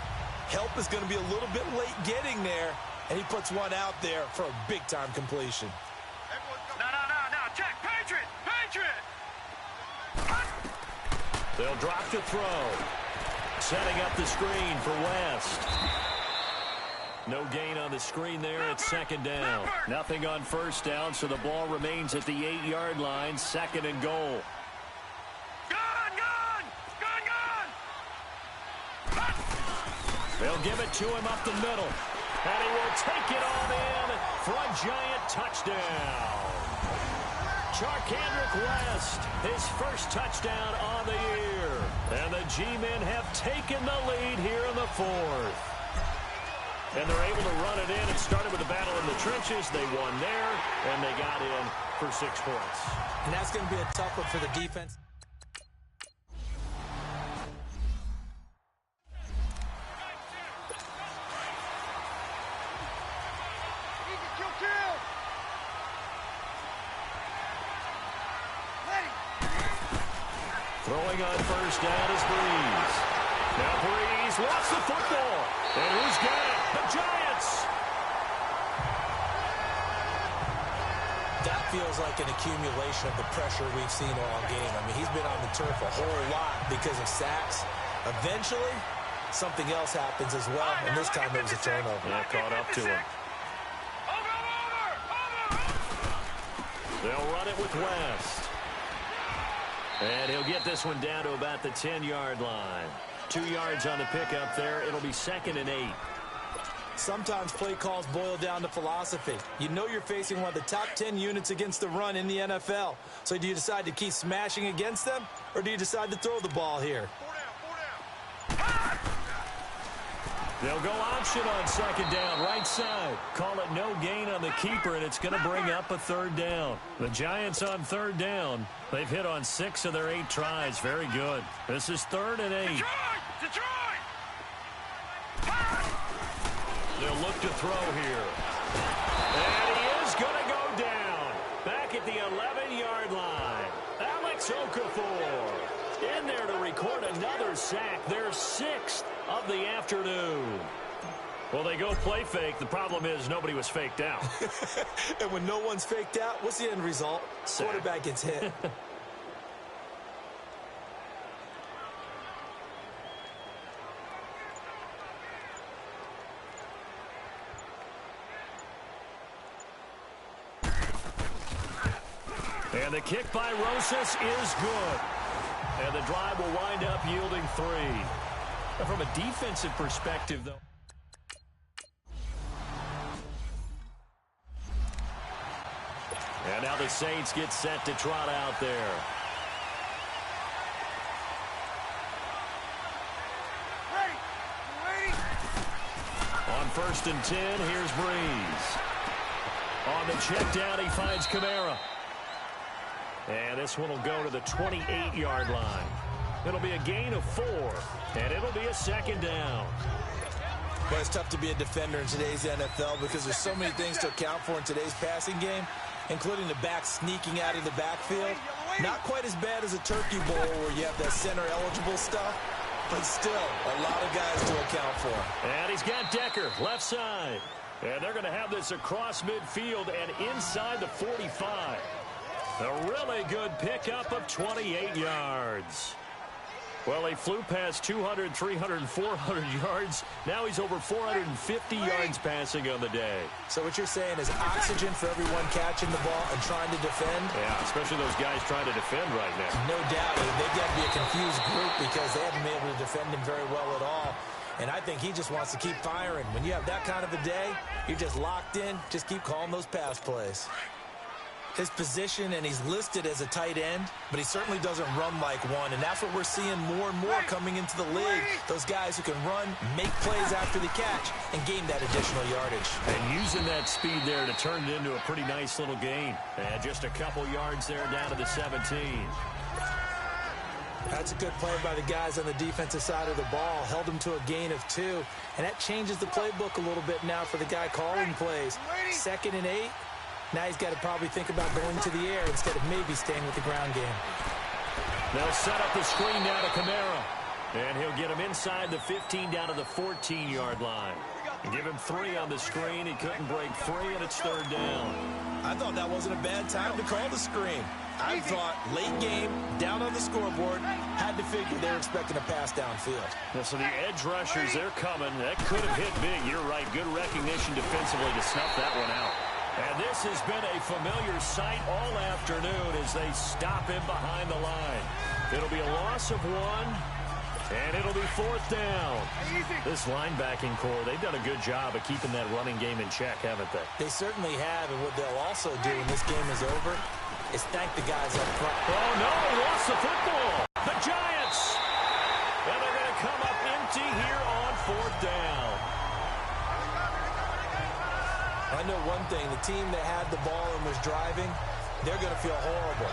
help is going to be a little bit late getting there. And he puts one out there for a big-time completion. No. Check. Patriot. They'll drop to throw. Setting up the screen for West. No gain on the screen there. It's 2nd down. Nothing on first down, so the ball remains at the 8-yard line. 2nd and goal. They'll give it to him up the middle. And he will take it on in for a giant touchdown. Charkandrick West, his first touchdown on the year. And the G-men have taken the lead here in the 4th. And they're able to run it in. It started with a battle in the trenches. They won there, and they got in for 6 points. And that's going to be a tough one for the defense. Throwing on first down is Brees. Now Brees lost the football. And who's got it? The Giants. That feels like an accumulation of the pressure we've seen all game. I mean, he's been on the turf a whole lot because of sacks. Eventually, something else happens as well, and this time it was a turnover. Yeah, caught up to him. They'll run it with West. And he'll get this one down to about the 10-yard line. 2 yards on the pickup there. It'll be 2nd and 8. Sometimes play calls boil down to philosophy. You know you're facing one of the top 10 units against the run in the NFL. So do you decide to keep smashing against them, or do you decide to throw the ball here? They'll go option on 2nd down, right side. Call it no gain on the keeper, and it's going to bring up a 3rd down. The Giants on 3rd down. They've hit on 6 of their 8 tries. Very good. This is 3rd and 8. Detroit! They'll look to throw here. And he is going to go down. Back at the 11-yard line. Alex Okafor in there to record another sack. Their 6th of the afternoon. Well, they go play fake. The problem is nobody was faked out. And when no one's faked out, what's the end result? Sack. Quarterback gets hit. And the kick by Rosas is good. And the drive will wind up yielding 3. And from a defensive perspective, though. And now the Saints get set to trot out there. On 1st and 10, here's Brees. On the check down, he finds Kamara. And this one will go to the 28-yard line. It'll be a gain of 4, and it'll be a 2nd down. Well, it's tough to be a defender in today's NFL because there's so many things to account for in today's passing game, including the back sneaking out of the backfield. Not quite as bad as a turkey bowl where you have that center-eligible stuff, but still a lot of guys to account for. And he's got Decker, left side. And they're going to have this across midfield and inside the 45. A really good pickup of 28 yards. Well, he flew past 200, 300, 400 yards. Now he's over 450 yards passing on the day. So what you're saying is oxygen for everyone catching the ball and trying to defend? Yeah, especially those guys trying to defend right now. No doubt. They've got to be a confused group because they haven't been able to defend him very well at all. And I think he just wants to keep firing. When you have that kind of a day, you're just locked in. Just keep calling those pass plays. His position, and he's listed as a tight end, but he certainly doesn't run like one, and that's what we're seeing more and more coming into the league. Those guys who can run, make plays after the catch, and gain that additional yardage. And using that speed there to turn it into a pretty nice little gain. And just a couple yards there down to the 17. That's a good play by the guys on the defensive side of the ball. Held him to a gain of 2, and that changes the playbook a little bit now for the guy calling plays. 2nd and 8. Now he's got to probably think about going to the air instead of maybe staying with the ground game. They'll set up the screen now to Kamara. And he'll get him inside the 15 down to the 14-yard line. And give him 3 on the screen. He couldn't break free, and it's 3rd down. I thought that wasn't a bad time to call the screen. I thought late game, down on the scoreboard, had to figure they were expecting a pass downfield. Yeah, so the edge rushers, they're coming. That could have hit big. You're right. Good recognition defensively to snuff that one out. And this has been a familiar sight all afternoon as they stop him behind the line. It'll be a loss of 1, and it'll be 4th down. This linebacking core, they've done a good job of keeping that running game in check, haven't they? They certainly have, and what they'll also do when this game is over is thank the guys up front. Oh, no, lost the football. The Giants. And they're going to come up empty here on 4th down. I know one thing, the team that had the ball and was driving, they're going to feel horrible.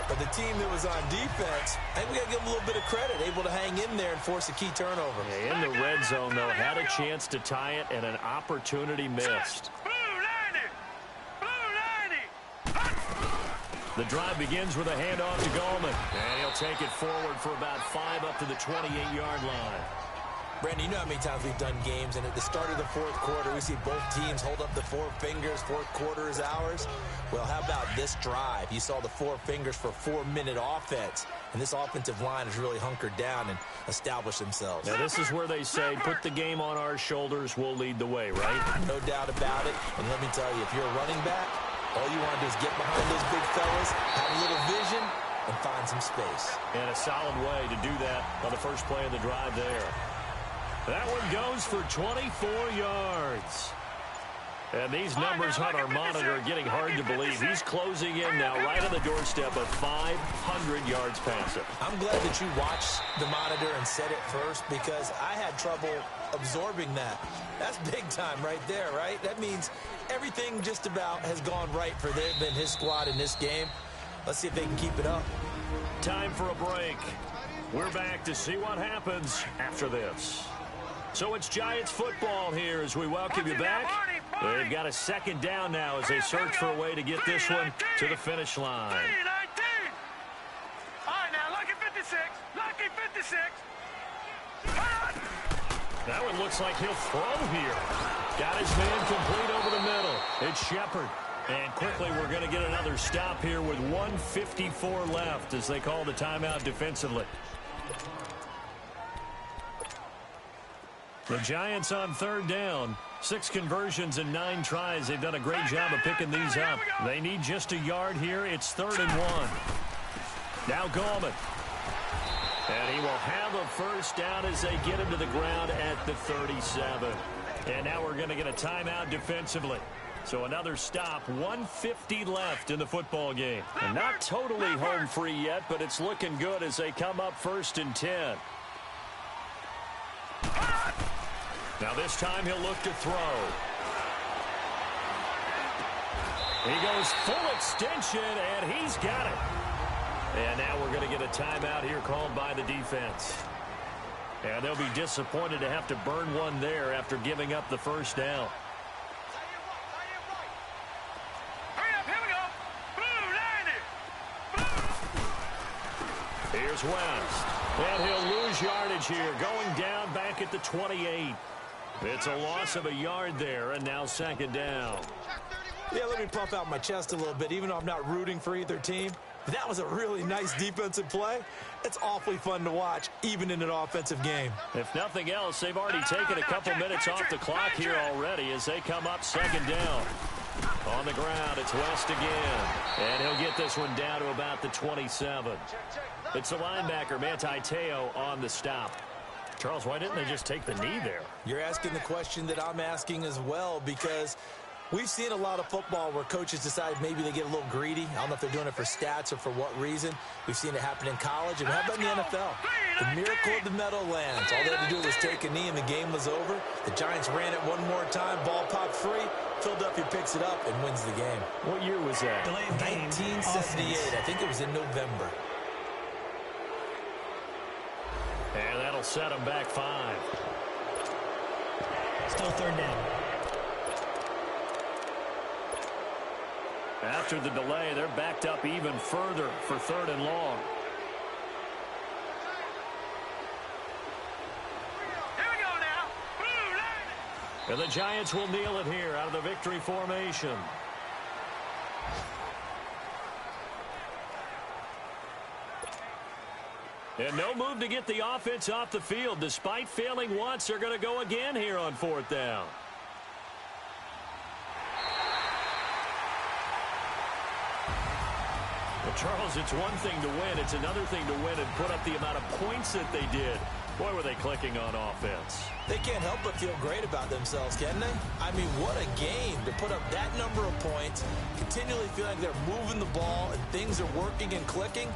But the team that was on defense, I think we got to give them a little bit of credit, able to hang in there and force a key turnover. Yeah, in the red zone, though, had a chance to tie it and an opportunity missed. The drive begins with a handoff to Gallman. And he'll take it forward for about 5 up to the 28-yard line. Brandon, you know how many times we've done games, and at the start of the 4th quarter, we see both teams hold up the 4 fingers, 4th quarter is ours. Well, how about this drive? You saw the 4 fingers for 4-minute offense, and this offensive line has really hunkered down and established themselves. Now, this is where they say, put the game on our shoulders, we'll lead the way, right? No doubt about it, and let me tell you, if you're a running back, all you want to do is get behind those big fellas, have a little vision, and find some space. And a solid way to do that on the first play of the drive there. That one goes for 24 yards. And these numbers on our monitor are getting hard to believe. He's closing in now right on the doorstep of 500 yards passing. I'm glad that you watched the monitor and said it first because I had trouble absorbing that. That's big time right there, right? That means everything just about has gone right for them and his squad in this game. Let's see if they can keep it up. Time for a break. We're back to see what happens after this. So it's Giants football here as we welcome you back. They've got a 2nd down now as they search for a way to get this one to the finish line. All right, now, lucky 56. Lucky 56. That one looks like he'll throw here. Got his man complete over the middle. It's Shepard. And quickly we're going to get another stop here with 1:54 left as they call the timeout defensively. The Giants on 3rd down. 6 conversions and 9 tries. They've done a great job of picking these up. They need just a yard here. It's 3rd and 1. Now Gallman. And he will have a first down as they get him to the ground at the 37. And now we're going to get a timeout defensively. So another stop, 1:50 left in the football game. And not totally home free yet, but it's looking good as they come up 1st and 10. Now this time he'll look to throw. He goes full extension, and he's got it. And now we're going to get a timeout here called by the defense. And they'll be disappointed to have to burn one there after giving up the first down. Here's West. And he'll lose yardage here, going down back at the 28. It's a loss of a yard there, and now 2nd down. Yeah, let me puff out my chest a little bit, even though I'm not rooting for either team. That was a really nice defensive play. It's awfully fun to watch, even in an offensive game. If nothing else, they've already taken a couple minutes off the clock here already as they come up 2nd down. On the ground, it's West again. And he'll get this one down to about the 27. It's the linebacker, Manti Te'o, on the stop. Charles, why didn't they just take the knee there? You're asking the question that I'm asking as well, because we've seen a lot of football where coaches decide maybe they get a little greedy. I don't know if they're doing it for stats or for what reason. We've seen it happen in college, and how about in the NFL? The miracle of the Meadowlands. All they had to do was take a knee, and the game was over. The Giants ran it one more time. Ball popped free. Philadelphia picks it up and wins the game. What year was that? 1978. I think it was in November. And that'll set them back 5. Still 3rd down. After the delay, they're backed up even further for 3rd and long. Here we go now. Blue line. And the Giants will kneel it here out of the victory formation. And no move to get the offense off the field. Despite failing once, they're going to go again here on 4th down. Well, Charles, it's one thing to win. It's another thing to win and put up the amount of points that they did. Boy, were they clicking on offense. They can't help but feel great about themselves, can they? I mean, what a game to put up that number of points, continually feel like they're moving the ball and things are working and clicking.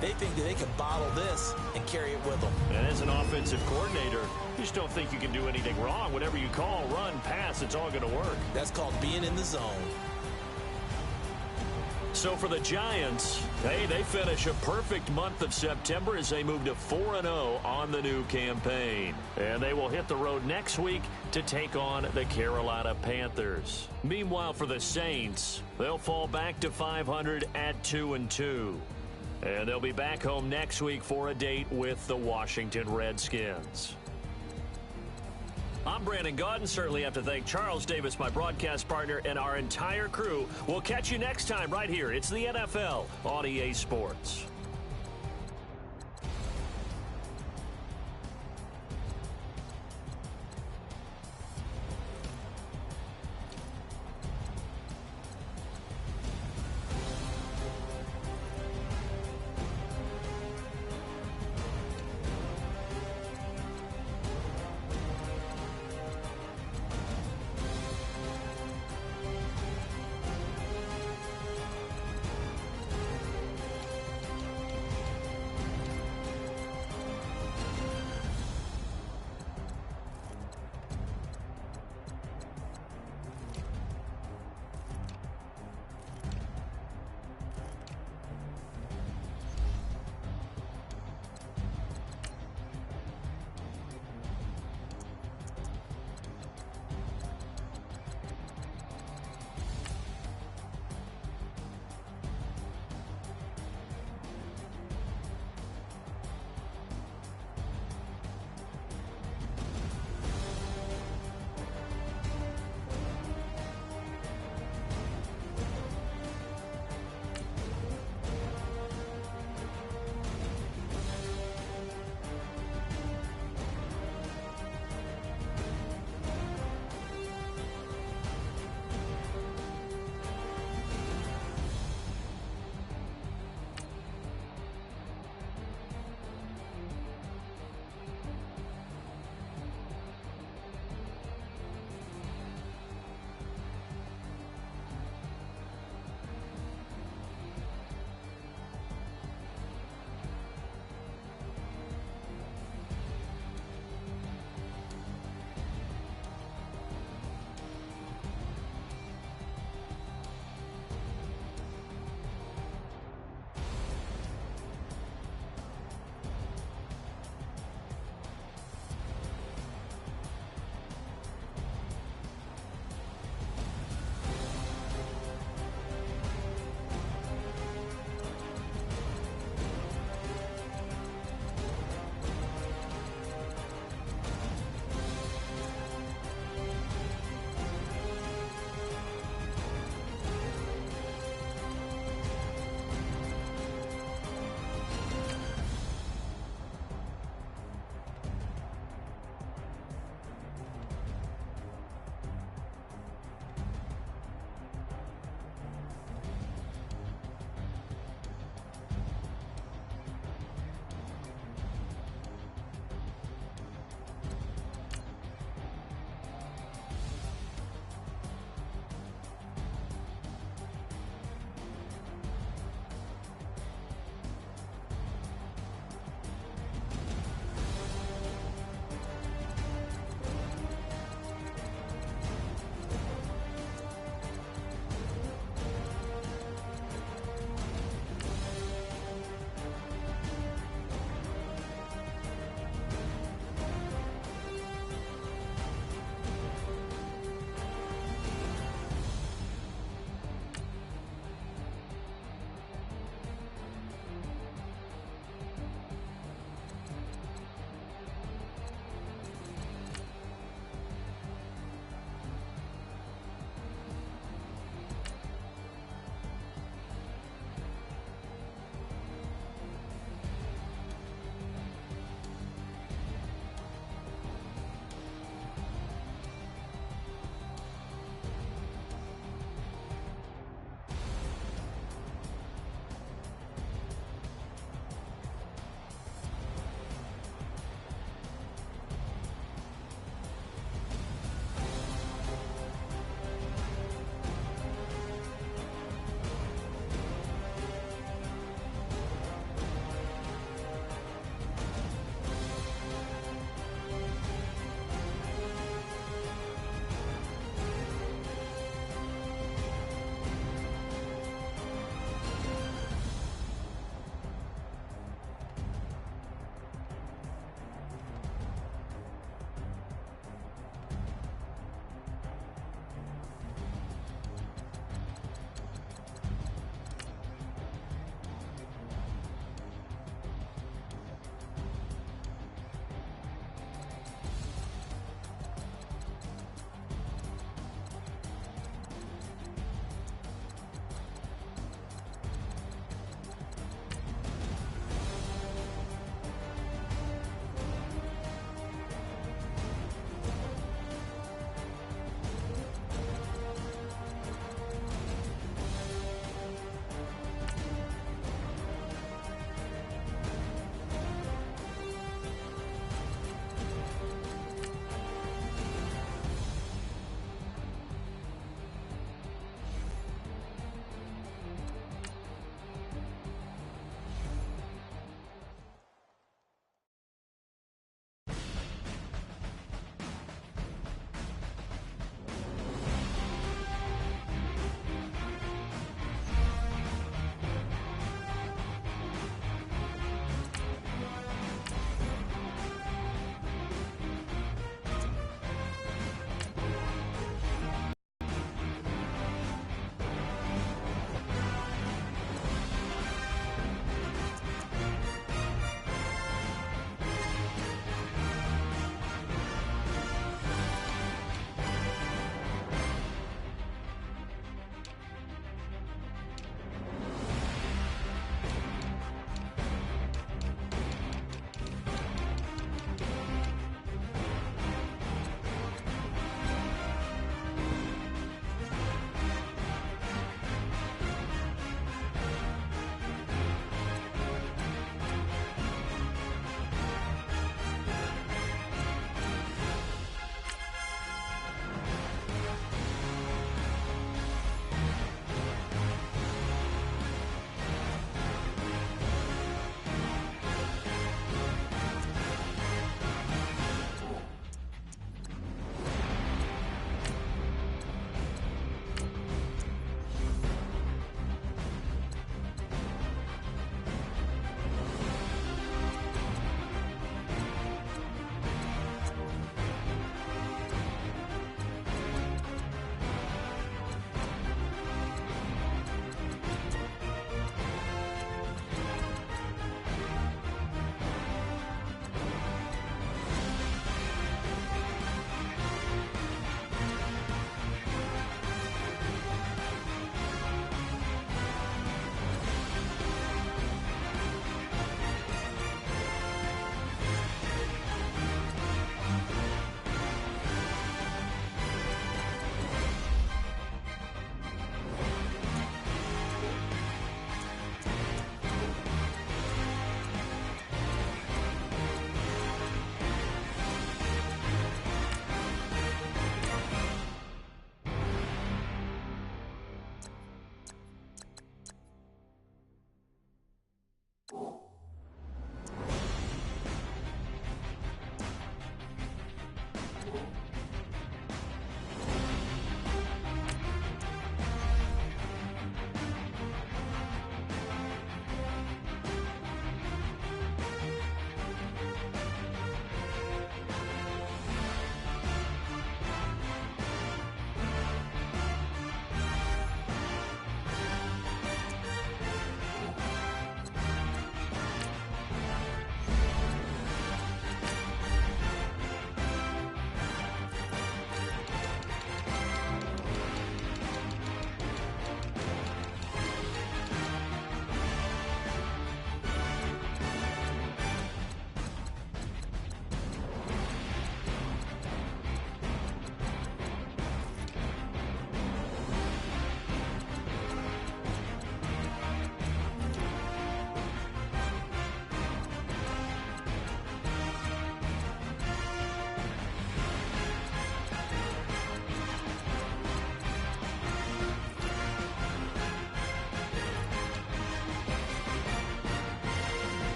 They think that they can bottle this and carry it with them. And as an offensive coordinator, you just don't think you can do anything wrong. Whatever you call, run, pass, it's all going to work. That's called being in the zone. So for the Giants, hey, they finish a perfect month of September as they move to 4-0 on the new campaign. And they will hit the road next week to take on the Carolina Panthers. Meanwhile, for the Saints, they'll fall back to 500 at 2-2. And they'll be back home next week for a date with the Washington Redskins. I'm Brandon Gaudin. Certainly have to thank Charles Davis, my broadcast partner, and our entire crew. We'll catch you next time right here. It's the NFL on EA Sports.